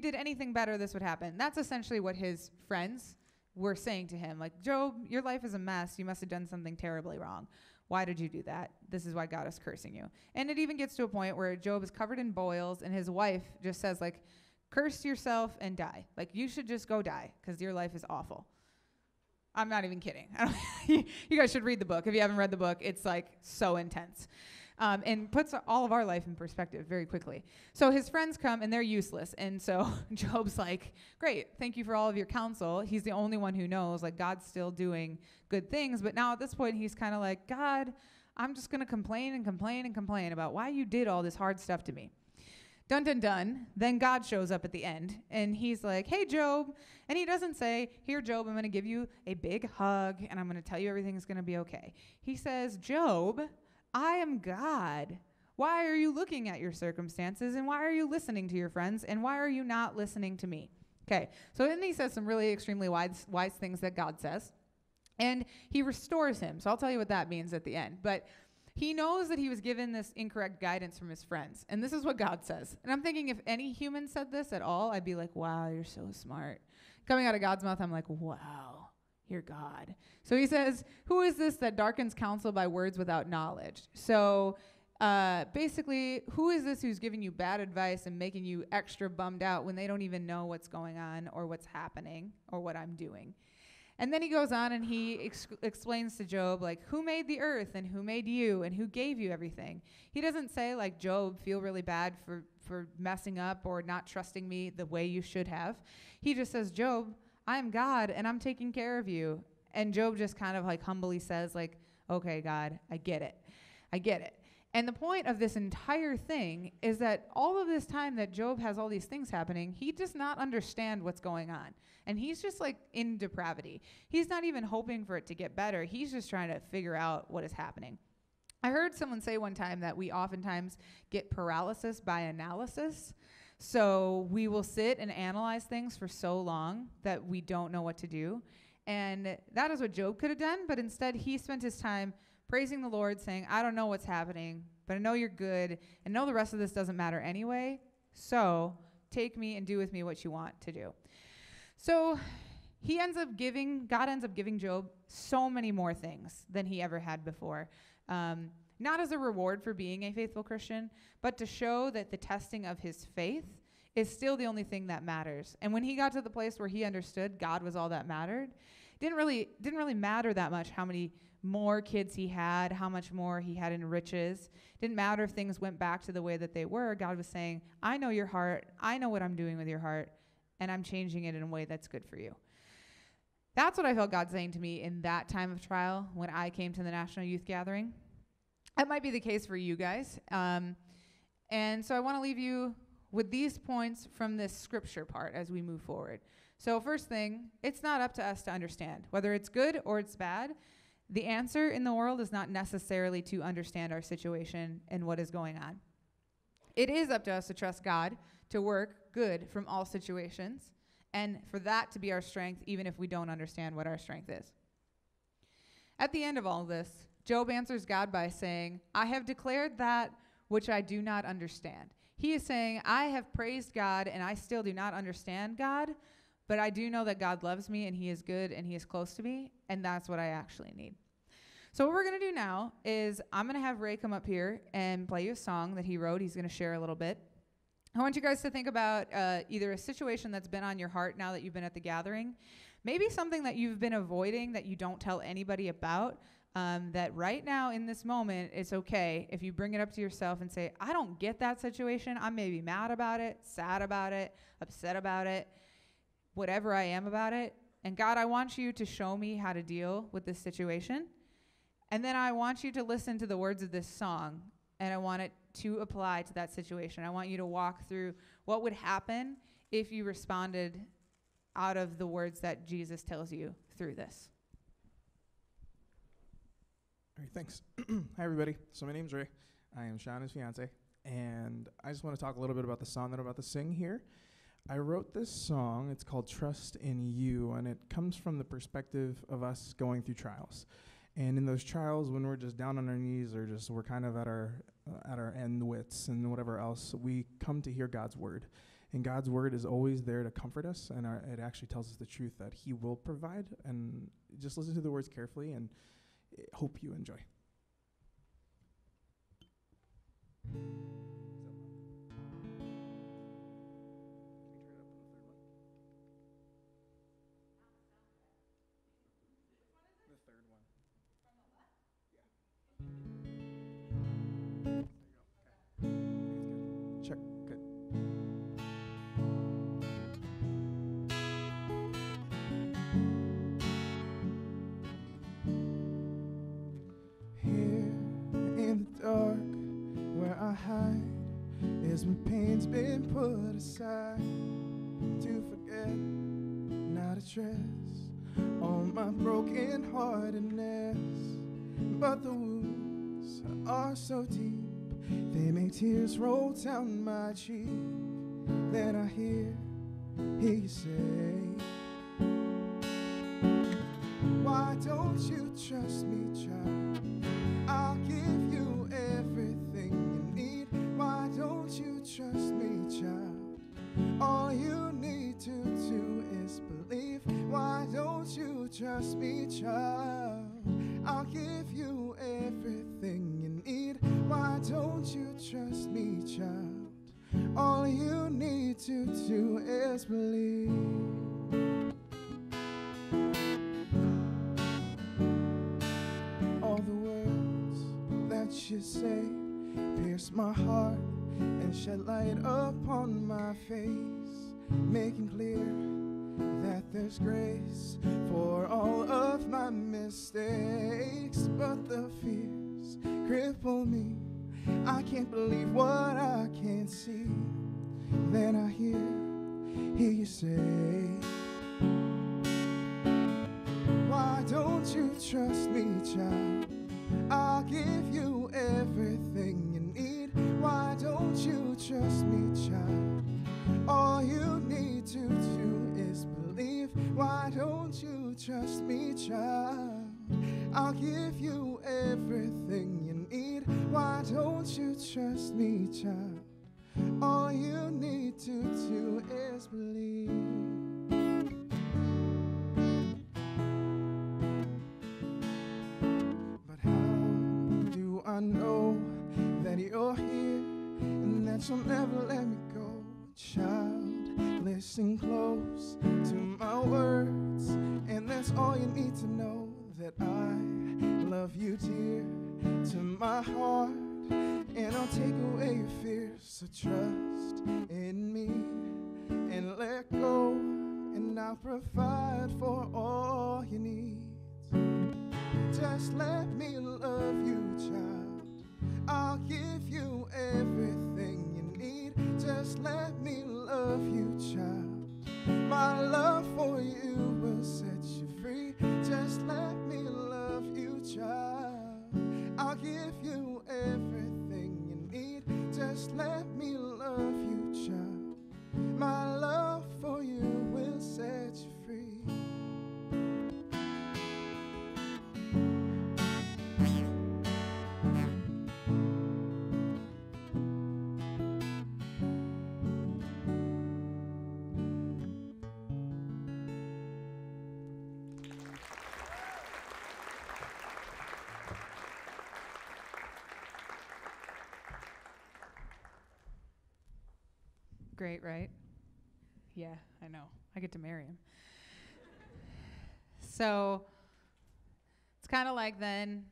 did anything better, this would happen. That's essentially what his friends were saying to him, like, Job, your life is a mess. You must have done something terribly wrong. Why did you do that? This is why God is cursing you. And it even gets to a point where Job is covered in boils, and his wife just says, like, curse yourself and die. Like, you should just go die because your life is awful. I'm not even kidding. You guys should read the book. If you haven't read the book, it's like so intense. And puts all of our life in perspective very quickly. So his friends come and they're useless. And so Job's like, great, thank you for all of your counsel. He's the only one who knows, like, God's still doing good things. But now at this point, he's kind of like, God, I'm just going to complain and complain and complain about why you did all this hard stuff to me. Dun, dun, dun. Then God shows up at the end, and he's like, hey, Job. And he doesn't say, here, Job, I'm going to give you a big hug, and I'm going to tell you everything's going to be okay. He says, Job, I am God. Why are you looking at your circumstances, and why are you listening to your friends, and why are you not listening to me? Okay, so then he says some really extremely wise things that God says, and he restores him. So I'll tell you what that means at the end. But he knows that he was given this incorrect guidance from his friends. And this is what God says. And I'm thinking if any human said this at all, I'd be like, wow, you're so smart. Coming out of God's mouth, I'm like, wow, you're God. So he says, who is this that darkens counsel by words without knowledge? So basically, who is this who's giving you bad advice and making you extra bummed out when they don't even know what's going on or what's happening or what I'm doing? And then he goes on and he explains to Job, like, who made the earth and who made you and who gave you everything? He doesn't say, like, Job, feel really bad for messing up or not trusting me the way you should have. He just says, Job, I am God and I'm taking care of you. And Job just kind of like humbly says, like, okay, God, I get it. I get it. And the point of this entire thing is that all of this time that Job has all these things happening, he does not understand what's going on. And he's just like in depravity. He's not even hoping for it to get better. He's just trying to figure out what is happening. I heard someone say one time that we oftentimes get paralysis by analysis. So we will sit and analyze things for so long that we don't know what to do. And that is what Job could have done, but instead he spent his time praising the Lord, saying, I don't know what's happening, but I know you're good, and know the rest of this doesn't matter anyway, so take me and do with me what you want to do. So God ends up giving Job so many more things than he ever had before. Not as a reward for being a faithful Christian, but to show that the testing of his faith is still the only thing that matters. And when he got to the place where he understood God was all that mattered, didn't really matter that much how many more kids he had, how much more he had in riches. Didn't matter if things went back to the way that they were. God was saying, I know your heart. I know what I'm doing with your heart, and I'm changing it in a way that's good for you. That's what I felt God saying to me in that time of trial when I came to the National Youth Gathering. That might be the case for you guys. And so I want to leave you with these points from this scripture part as we move forward. So first thing, it's not up to us to understand. Whether it's good or it's bad, the answer in the world is not necessarily to understand our situation and what is going on. It is up to us to trust God to work good from all situations, and for that to be our strength, even if we don't understand what our strength is. At the end of all this, Job answers God by saying, I have declared that which I do not understand. He is saying, I have praised God, and I still do not understand God, but I do know that God loves me, and he is good, and he is close to me, and that's what I actually need. So what we're going to do now is I'm going to have Ray come up here and play you a song that he wrote. He's going to share a little bit. I want you guys to think about either a situation that's been on your heart now that you've been at the gathering, maybe something that you've been avoiding that you don't tell anybody about, that right now in this moment it's okay if you bring it up to yourself and say, I don't get that situation. I'm maybe mad about it, sad about it, upset about it, whatever I am about it. And God, I want you to show me how to deal with this situation. And then I want you to listen to the words of this song, and I want it to apply to that situation. I want you to walk through what would happen if you responded out of the words that Jesus tells you through this. All right, thanks. Hi, everybody. So my name's Ray. I am Shanna's fiance, and I just want to talk a little bit about the song that I'm about to sing here. I wrote this song. It's called Trust in You, and it comes from the perspective of us going through trials. And in those trials, when we're just down on our knees or we're kind of at our end wits and whatever else, we come to hear God's word. And God's word is always there to comfort us, and it actually tells us the truth that he will provide. And just listen to the words carefully, and hope you enjoy. Check. Good. Here in the dark, where I hide, is where pain's been put aside to forget, not address all my broken heartedness. But the wounds are so deep, they make tears roll down my cheek. Then I hear you say, why don't you trust me, child? I'll give you everything you need. Why don't you trust me, child? All you need to do is believe. Why don't you trust me, child? I'll give you everything you need. Why don't you trust me, child? All you need to do is believe. All the words that you say pierce my heart and shed light upon my face, making clear that there's grace for all of my mistakes. But the fears cripple me, I can't believe what I can't see. Then I hear you say, why don't you trust me, child? I'll give you everything you need. Why don't you trust me, child? All you need to do is believe. Why don't you trust me, child? I'll give you everything you need. Why don't you trust me, child? All you need to do is believe. But how do I know that you're here and that you'll never let me go? Child, listen close to my words, and that's all you need to know, that I love you dear to my heart, and I'll take away your fears. So trust in me and let go, and I'll provide for all your needs. Just let me love you, child. I'll give you everything you need. Just let me love you, child. My love for you will set you free. Just let me love you, child. I'll give you everything you need. Just let me love you, child. My love for you will set you free. Great, right? Yeah, I know. I get to marry him. So it's kind of like then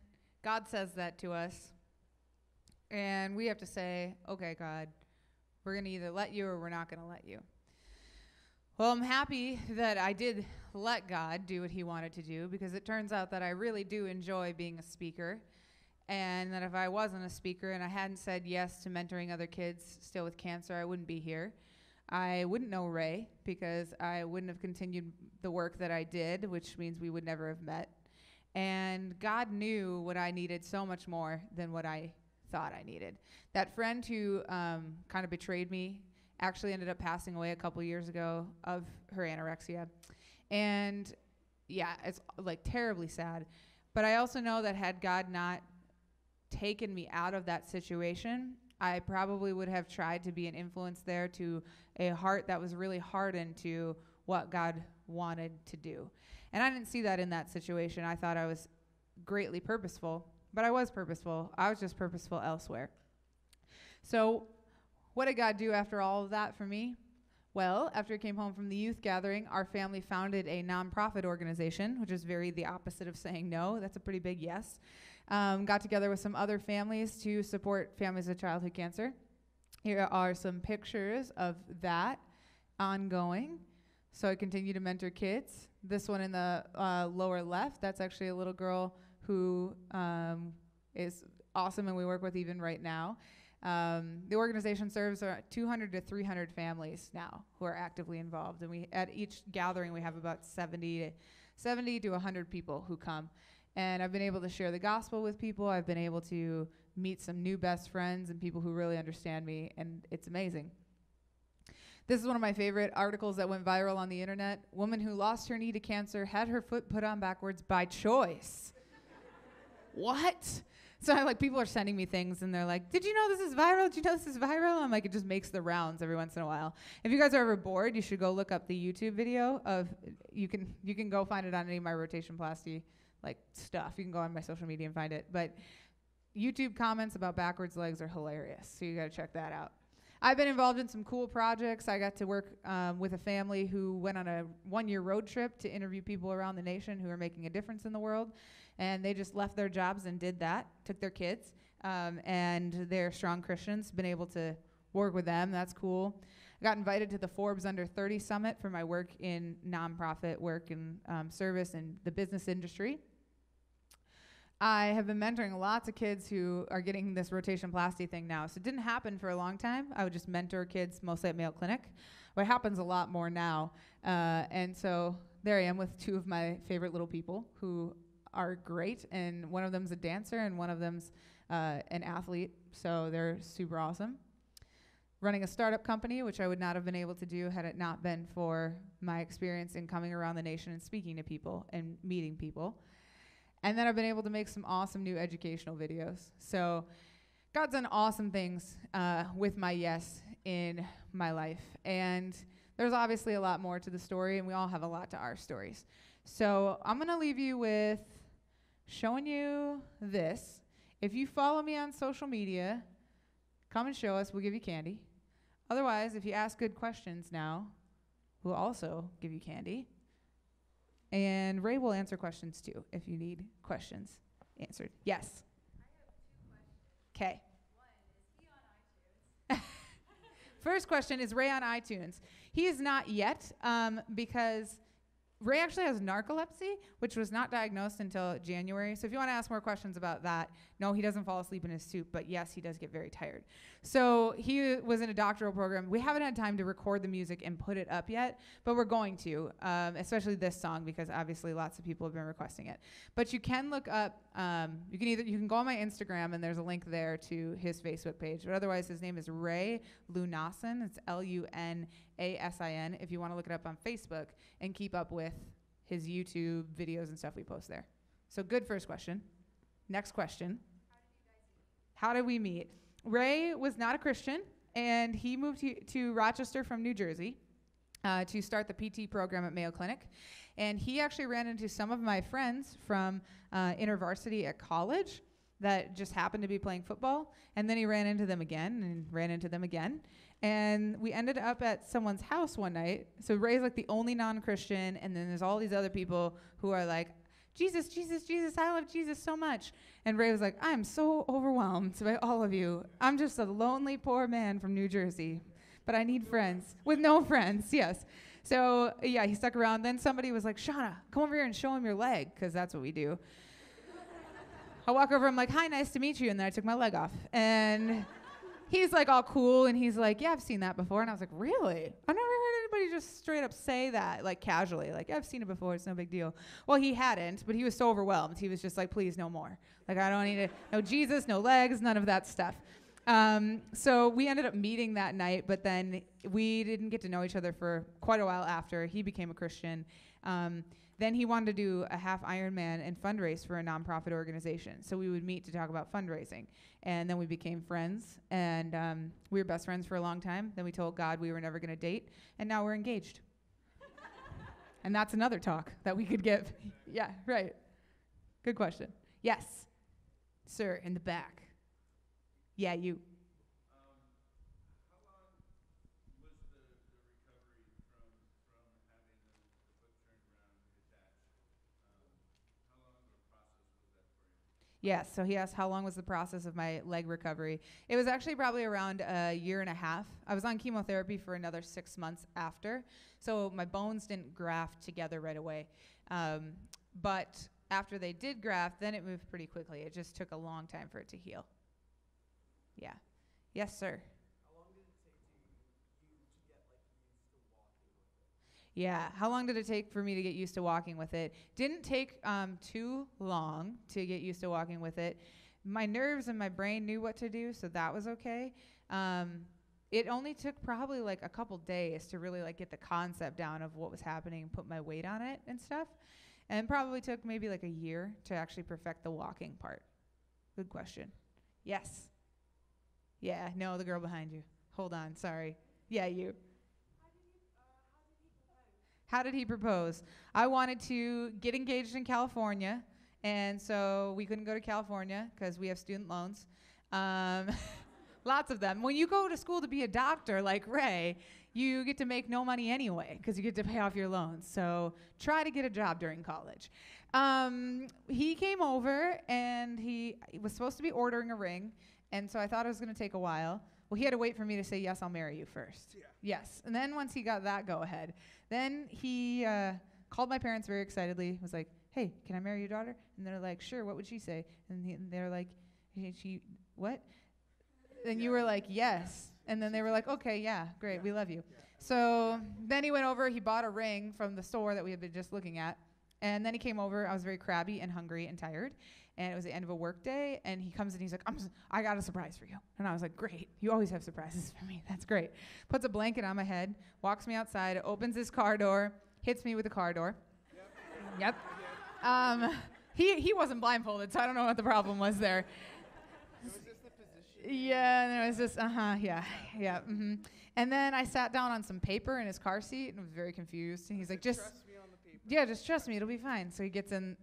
God says that to us, and we have to say, okay, God, we're going to either let you or we're not going to let you. Well, I'm happy that I did let God do what he wanted to do, because it turns out that I really do enjoy being a speaker, and that if I wasn't a speaker and I hadn't said yes to mentoring other kids still with cancer, I wouldn't be here. I wouldn't know Ray, because I wouldn't have continued the work that I did, which means we would never have met. And God knew what I needed so much more than what I thought I needed. That friend who kind of betrayed me actually ended up passing away a couple years ago of her anorexia. And yeah, it's like terribly sad. But I also know that had God not taken me out of that situation, I probably would have tried to be an influence there to a heart that was really hardened to what God wanted to do. And I didn't see that in that situation. I thought I was greatly purposeful, but I was purposeful. I was just purposeful elsewhere. So what did God do after all of that for me? Well, after I came home from the youth gathering, our family founded a nonprofit organization, which is very the opposite of saying no. That's a pretty big yes. Got together with some other families to support families with childhood cancer. Here are some pictures of that ongoing. So I continue to mentor kids. This one in the lower left, that's actually a little girl who is awesome and we work with even right now. The organization serves 200 to 300 families now who are actively involved. And at each gathering, we have about 70 to 100 people who come. And I've been able to share the gospel with people. I've been able to meet some new best friends and people who really understand me, and it's amazing. This is one of my favorite articles that went viral on the internet. Woman who lost her knee to cancer had her foot put on backwards by choice. What? So people are sending me things and they're like, did you know this is viral? Did you know this is viral? I'm like, it just makes the rounds every once in a while. If you guys are ever bored, you should go look up the YouTube video of, you can go find it on any of my rotationplasty stuff. You can go on my social media and find it. But YouTube comments about backwards legs are hilarious. So you got to check that out. I've been involved in some cool projects. I got to work with a family who went on a 1-year road trip to interview people around the nation who are making a difference in the world. And they just left their jobs and did that, took their kids. And they're strong Christians, been able to work with them. That's cool. I got invited to the Forbes Under 30 Summit for my work in nonprofit work and service in the business industry. I have been mentoring lots of kids who are getting this rotationplasty thing now. So it didn't happen for a long time. I would just mentor kids mostly at Mayo Clinic. But it happens a lot more now. And so there I am with 2 of my favorite little people who are great. And one of them's a dancer and one of them's an athlete. So they're super awesome. Running a startup company, which I would not have been able to do had it not been for my experience in coming around the nation and speaking to people and meeting people. And then I've been able to make some awesome new educational videos. So God's done awesome things with my yes in my life. And there's obviously a lot more to the story, and we all have a lot to our stories. So I'm going to leave you with showing you this. If you follow me on social media, come and show us. We'll give you candy. Otherwise, if you ask good questions now, we'll also give you candy. And Ray will answer questions too if you need questions answered. Yes. I have 2 questions. Okay. One, is he on iTunes? First question, is Ray on iTunes? He is not yet because Ray actually has narcolepsy, which was not diagnosed until January. So if you want to ask more questions about that, no, he doesn't fall asleep in his soup, but yes, he does get very tired. So he was in a doctoral program. We haven't had time to record the music and put it up yet, but we're going to, especially this song, because obviously lots of people have been requesting it. But you can look up, you can go on my Instagram, and there's a link there to his Facebook page. But otherwise, his name is Ray Lunasin. It's Lunasin, if you want to look it up on Facebook and keep up with his YouTube videos and stuff we post there. So good first question. Next question. How did we meet? Ray was not a Christian, and he moved to Rochester from New Jersey to start the PT program at Mayo Clinic. And he actually ran into some of my friends from InterVarsity at college that just happened to be playing football. And then he ran into them again and ran into them again. And we ended up at someone's house one night. So Ray's the only non-Christian, and then there's all these other people who are like, Jesus, Jesus, Jesus, I love Jesus so much. And Ray was like, I am so overwhelmed by all of you. I'm just a lonely, poor man from New Jersey, but I need friends. With no friends, yes. So, yeah, he stuck around. Then somebody was like, Shanna, come over here and show him your leg, because that's what we do. I walk over, I'm like, hi, nice to meet you. And then I took my leg off. And he's all cool, and he's like, yeah, I've seen that before. And I was like, really? I've never heard anybody just straight up say that, casually. Yeah, I've seen it before, it's no big deal. Well, he hadn't, but he was so overwhelmed. He was just like, please, no more. I don't need it. No Jesus, no legs, none of that stuff. So we ended up meeting that night, but then we didn't get to know each other for quite a while after. He became a Christian. Then he wanted to do a half Ironman and fundraise for a nonprofit organization. So we would meet to talk about fundraising. And then we became friends. And we were best friends for a long time. Then we told God we were never going to date. And now we're engaged. And that's another talk that we could give. Yeah, right. Good question. Yes. Sir, in the back. Yeah, you. How long was the recovery from having the foot turned around detached? How long of a process was that for you? Yes, so he asked how long was the process of my leg recovery. It was actually probably around a year and a half. I was on chemotherapy for another 6 months after, so my bones didn't graft together right away. But after they did graft, then it moved pretty quickly. It just took a long time for it to heal. Yeah. Yes, sir. How long did it take you to get used to walking with it? Yeah. How long did it take for me to get used to walking with it? Didn't take too long to get used to walking with it. My nerves and my brain knew what to do, so that was okay. It only took probably like a couple days to really like get the concept down of what was happening and put my weight on it and stuff. And probably took maybe like a year to actually perfect the walking part. Good question. Yes. Yeah, no, the girl behind you. Hold on, sorry. Yeah, you. How did he propose? I wanted to get engaged in California, and so we couldn't go to California because we have student loans. Lots of them. When you go to school to be a doctor like Ray, you get to make no money anyway because you get to pay off your loans. So try to get a job during college. He came over, and he was supposed to be ordering a ring, and so I thought it was going to take a while. Well, he had to wait for me to say, yes, I'll marry you first. Yeah. Yes. And then once he got that go-ahead, then he called my parents very excitedly, was like, hey, can I marry your daughter? And they're like, sure, what would she say? And they're like, she what? And you were like, yes. And then they were like, okay, yeah, great, we love you. Yeah. So then he went over, he bought a ring from the store that we had been just looking at. And then he came over, I was very crabby and hungry and tired. And it was the end of a work day, and he comes in, he's like, I got a surprise for you. And I was like, great, you always have surprises for me, that's great. Puts a blanket on my head, walks me outside, opens his car door, hits me with the car door. Yep. He wasn't blindfolded, so I don't know what the problem was there. Was this the position? Yeah, and it was just, yeah. Mm-hmm. And then I sat down on some paper in his car seat and was very confused. And he's like, just Trust me on the paper. yeah, just trust me, it'll be fine. So he gets in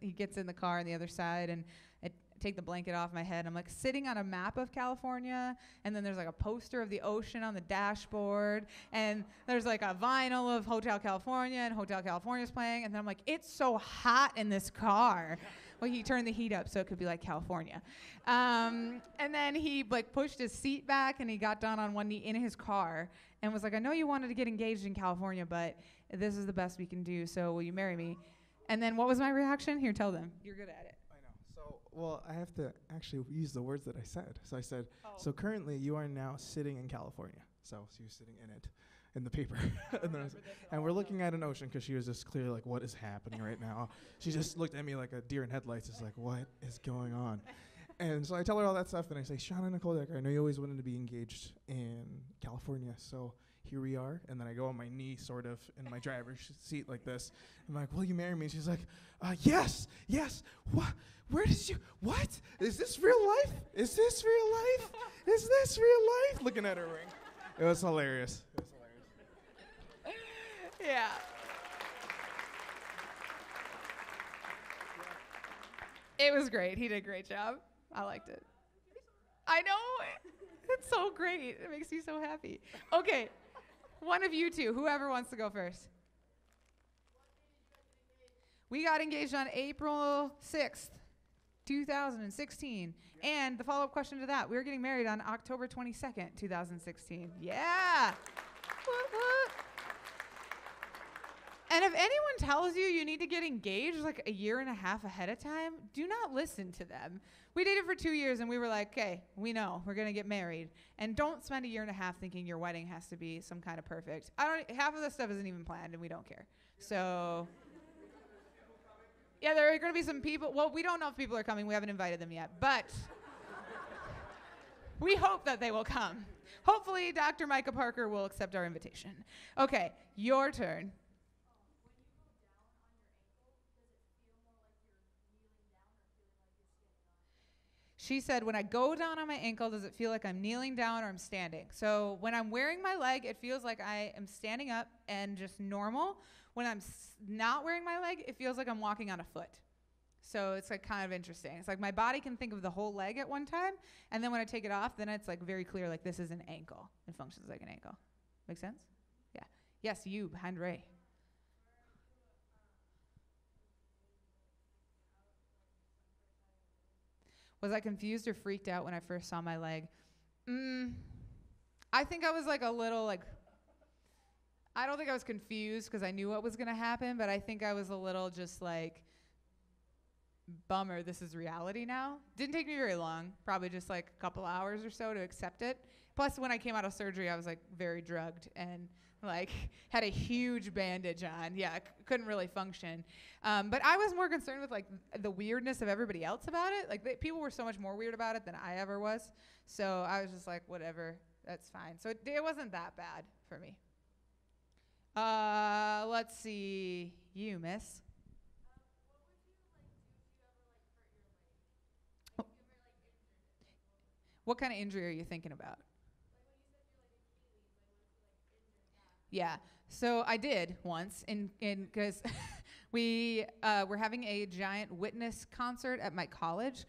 the car on the other side, and I take the blanket off my head. I'm like sitting on a map of California, and then there's like a poster of the ocean on the dashboard, and there's like a vinyl of Hotel California, and Hotel California's playing, and then I'm like, it's so hot in this car. Well, he turned the heat up so it could be like California. And then he like pushed his seat back, and he got down on one knee in his car and was like, I know you wanted to get engaged in California, but this is the best we can do, so will you marry me? And then what was my reaction? Here, tell them. You're good at it. I know. So, well, I have to actually use the words that I said. So I said, so currently you are now sitting in California. So you're sitting in it, in the paper. And we're looking at an ocean because she was just clearly like, what is happening right now? She just looked at me like a deer in headlights. It's like, what is going on? And so I tell her all that stuff, and I say, Shanna Decker, I know you always wanted to be engaged in California, so here we are. And then I go on my knee, sort of, in my driver's seat like this. I'm like, will you marry me? She's like, yes. What? Where did you, what? Is this real life? Is this real life? Is this real life? Looking at her ring. It was hilarious. Yeah. It was great. He did a great job. I liked it. I know. It's so great. It makes me so happy. Okay. One of you two, whoever wants to go first. We got engaged on April 6th, 2016. And the follow-up question to that, we were getting married on October 22nd, 2016. Yeah. What? And if anyone tells you you need to get engaged like a year and a half ahead of time, do not listen to them. We dated for 2 years, and we were like, okay, we know we're going to get married. And don't spend a year and a half thinking your wedding has to be some kind of perfect. Half of the stuff isn't even planned, and we don't care. So, yeah, there are going to be some people. Well, we don't know if people are coming. We haven't invited them yet. But we hope that they will come. Hopefully, Dr. Micah Parker will accept our invitation. Okay, your turn. She said, when I go down on my ankle, does it feel like I'm kneeling down or I'm standing? So when I'm wearing my leg, it feels like I am standing up and just normal. When I'm not wearing my leg, it feels like I'm walking on a foot. So it's like kind of interesting. It's like my body can think of the whole leg at one time, and then when I take it off, then it's like very clear, like this is an ankle. It functions like an ankle. Make sense? Yeah. Yes, you behind Ray. Was I confused or freaked out when I first saw my leg? I think I was like a little like, I don't think I was confused because I knew what was going to happen, but I think I was a little just like, bummer, this is reality now. Didn't take me very long, probably just like a couple hours or so to accept it. Plus, when I came out of surgery, I was like very drugged and like had a huge bandage on. Yeah, I couldn't really function. But I was more concerned with like the weirdness of everybody else about it. Like people were so much more weird about it than I ever was. So I was just like, whatever, that's fine. So it wasn't that bad for me. Let's see, you, miss. What kind of injury are you thinking about? Yeah. So I did once because we were having a giant witness concert at my college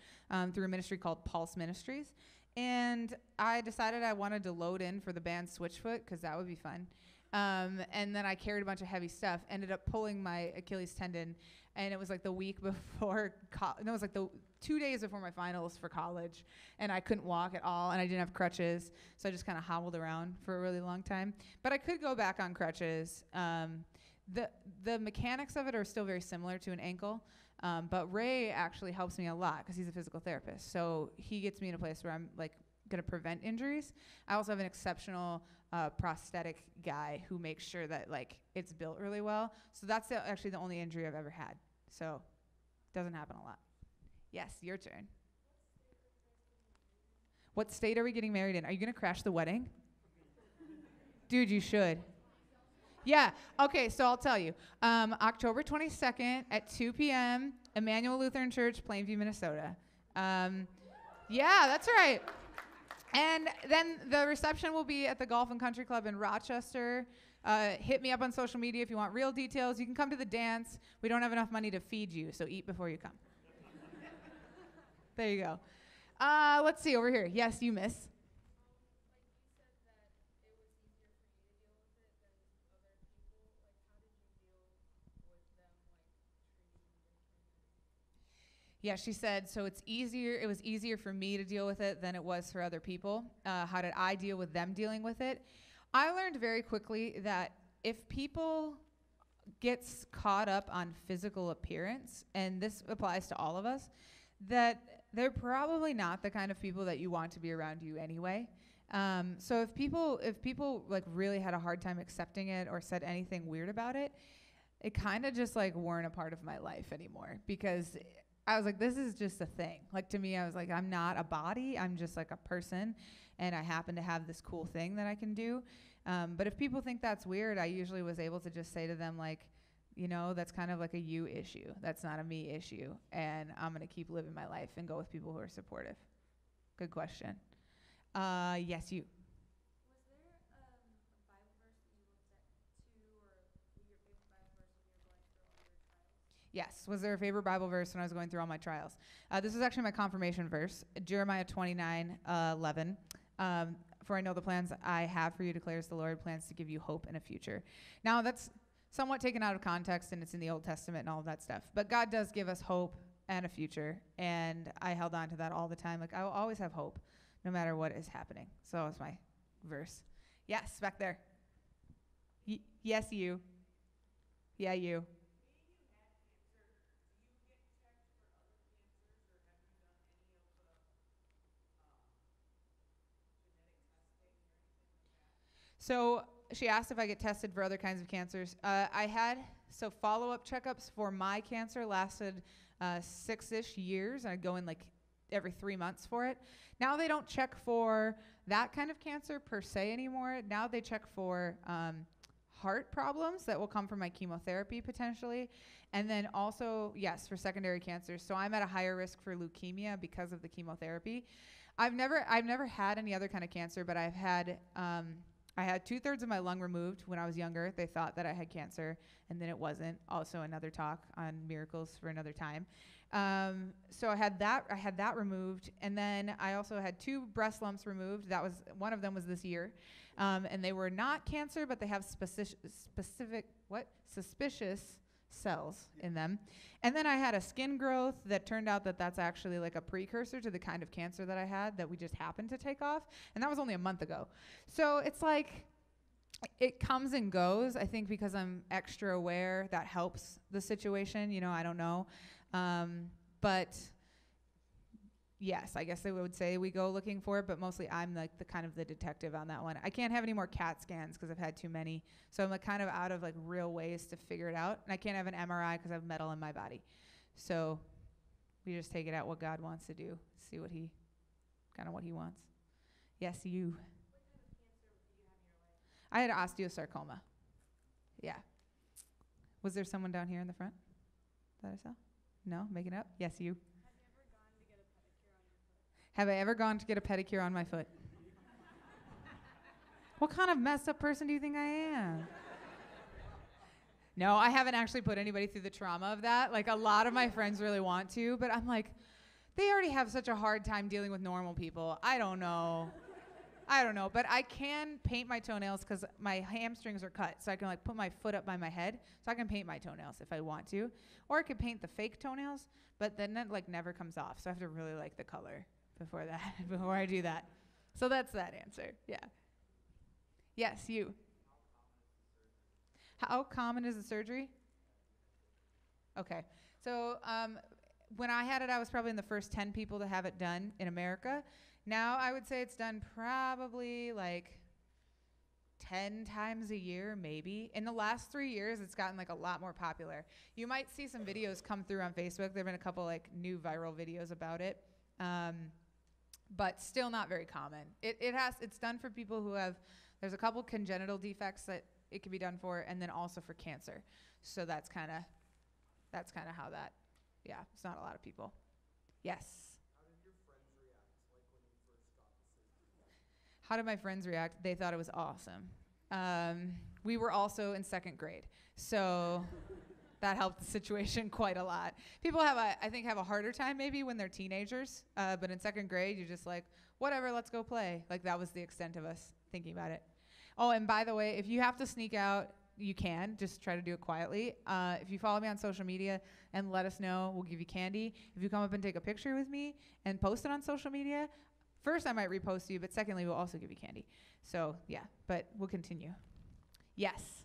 through a ministry called Pulse Ministries. And I decided I wanted to load in for the band Switchfoot because that would be fun. And then I carried a bunch of heavy stuff, ended up pulling my Achilles tendon. And it was like the week before, it was like the 2 days before my finals for college. And I couldn't walk at all, and I didn't have crutches. So I just kind of hobbled around for a really long time. But I could go back on crutches. The mechanics of it are still very similar to an ankle. But Ray actually helps me a lot because he's a physical therapist. So he gets me in a place where I'm like going to prevent injuries. I also have an exceptional prosthetic guy who makes sure that like it's built really well. So that's actually the only injury I've ever had. So it doesn't happen a lot. Yes, your turn. What state are we getting married in? Are you going to crash the wedding? Dude, you should. Yeah. Okay, so I'll tell you. October 22nd at 2 p.m., Emmanuel Lutheran Church, Plainview, Minnesota. Yeah, that's right. And then the reception will be at the Golf and Country Club in Rochester. Hit me up on social media if you want real details. You can come to the dance. We don't have enough money to feed you, so eat before you come. There you go. Let's see, over here. Yes, you miss. Yeah, she said, so it was easier for me to deal with it than it was for other people. How did I deal with them dealing with it? I learned very quickly that if people gets caught up on physical appearance, and this applies to all of us, that they're probably not the kind of people that you want to be around you anyway. So if people like really had a hard time accepting it or said anything weird about it, it kind of just like weren't a part of my life anymore because I was like, this is just a thing. Like to me, I was like, I'm not a body. I'm just like a person, and I happen to have this cool thing that I can do. But if people think that's weird, I usually was able to just say to them like, you know, that's kind of like a you issue. That's not a me issue. And I'm going to keep living my life and go with people who are supportive. Good question. Yes, you. Was there a Bible verse that you looked at to, or your favorite Bible verse when you were going through all your trials? Yes. Was there a favorite Bible verse when I was going through all my trials? This is actually my confirmation verse, Jeremiah 29:11. For I know the plans I have for you, declares the Lord, plans to give you hope and a future. Now, that's somewhat taken out of context, and it's in the Old Testament and all of that stuff. But God does give us hope and a future, and I held on to that all the time. Like, I will always have hope, no matter what is happening. So that's my verse. Yes, back there. Yes, you. Yeah, you. So she asked if I get tested for other kinds of cancers. So follow-up checkups for my cancer lasted 6-ish years. I'd go in like every 3 months for it. Now they don't check for that kind of cancer per se anymore. Now they check for heart problems that will come from my chemotherapy potentially. And then also, yes, for secondary cancers. So I'm at a higher risk for leukemia because of the chemotherapy. I've never had any other kind of cancer, but I had 2/3 of my lung removed when I was younger. They thought that I had cancer, and then it wasn't. Also another talk on miracles for another time. So I had that removed, and then I also had 2 breast lumps removed. That was one of them was this year, and they were not cancer, but they have suspicious cells in them. And then I had a skin growth that turned out that that's actually like a precursor to the kind of cancer that I had that we just happened to take off, and that was only a month ago. So it's like it comes and goes. I think because I'm extra aware, that helps the situation. I don't know. But yes, I guess they would say we go looking for it, but mostly I'm like the kind of the detective on that one. I can't have any more CAT scans because I've had too many. So I'm like kind of out of like real ways to figure it out. And I can't have an MRI because I have metal in my body. So we just take it out what God wants to do, see what he wants. Yes, you. What kind of cancer do you have in your life? I had osteosarcoma. Yeah. Was there someone down here in the front that I saw? No? Making up? Yes, you. Have I ever gone to get a pedicure on my foot? What kind of messed up person do you think I am? No, I haven't actually put anybody through the trauma of that. Like, a lot of my friends really want to, but I'm like, they already have such a hard time dealing with normal people. I don't know. But I can paint my toenails because my hamstrings are cut, so I can like put my foot up by my head, so I can paint my toenails if I want to. Or I could paint the fake toenails, but then that like never comes off, so I have to really like the color before I do that. So that's that answer. Yeah. Yes, you. How common is the surgery? Okay. So when I had it, I was probably in the first 10 people to have it done in America. Now I would say it's done probably like 10 times a year, maybe. In the last 3 years, it's gotten like a lot more popular. You might see some videos come through on Facebook. There have been a couple like new viral videos about it. But still not very common. It's done for people who have, there's a couple congenital defects that it can be done for, and then also for cancer. So that's kind of how that, yeah, it's not a lot of people. Yes. How did your friends react, like when you first got the surgery? How did my friends react? They thought it was awesome. We were also in 2nd grade, so that helped the situation quite a lot. People I think have a harder time maybe when they're teenagers, but in 2nd grade, you're just like, whatever, let's go play. Like, that was the extent of us thinking about it. Oh, and by the way, if you have to sneak out, you can. Just try to do it quietly. If you follow me on social media and let us know, we'll give you candy. If you come up and take a picture with me and post it on social media, first I might repost you, but secondly, we'll also give you candy. So, yeah, but we'll continue. Yes.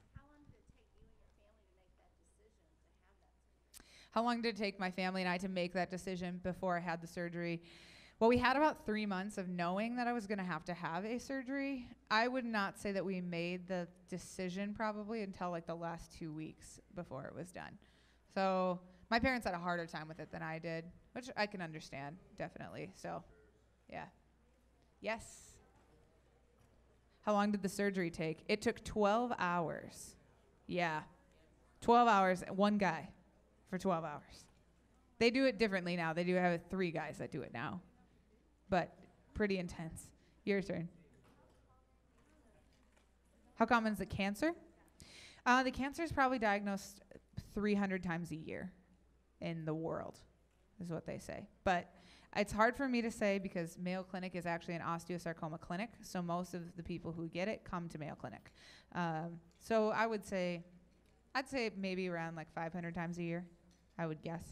How long did it take my family and I to make that decision before I had the surgery? Well, we had about 3 months of knowing that I was going to have a surgery. I would not say that we made the decision probably until like the last 2 weeks before it was done. So my parents had a harder time with it than I did, which I can understand, definitely. So, yeah. Yes. How long did the surgery take? It took 12 hours. Yeah. 12 hours, one guy for 12 hours. They do it differently now. They do have 3 guys that do it now. But pretty intense. Your turn. How common is the cancer? The cancer is probably diagnosed 300 times a year in the world, is what they say. But it's hard for me to say because Mayo Clinic is actually an osteosarcoma clinic, so most of the people who get it come to Mayo Clinic. So I'd say maybe around like 500 times a year, I would guess.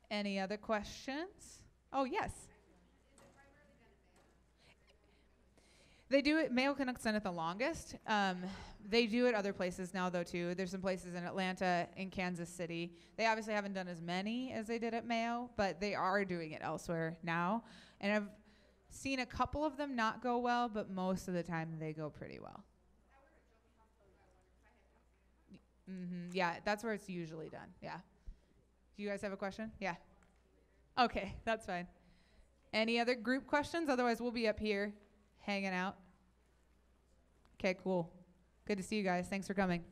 Any other questions? Oh, yes. They do it, Mayo Clinic's done it the longest. They do it other places now, though, too. There's some places in Atlanta, in Kansas City. They obviously haven't done as many as they did at Mayo, but they are doing it elsewhere now. And I've seen a couple of them not go well, but most of the time they go pretty well. Yeah, that's where it's usually done, yeah. Do you guys have a question? Yeah. Okay, that's fine. Any other group questions? Otherwise, we'll be up here hanging out. Okay, cool. Good to see you guys. Thanks for coming.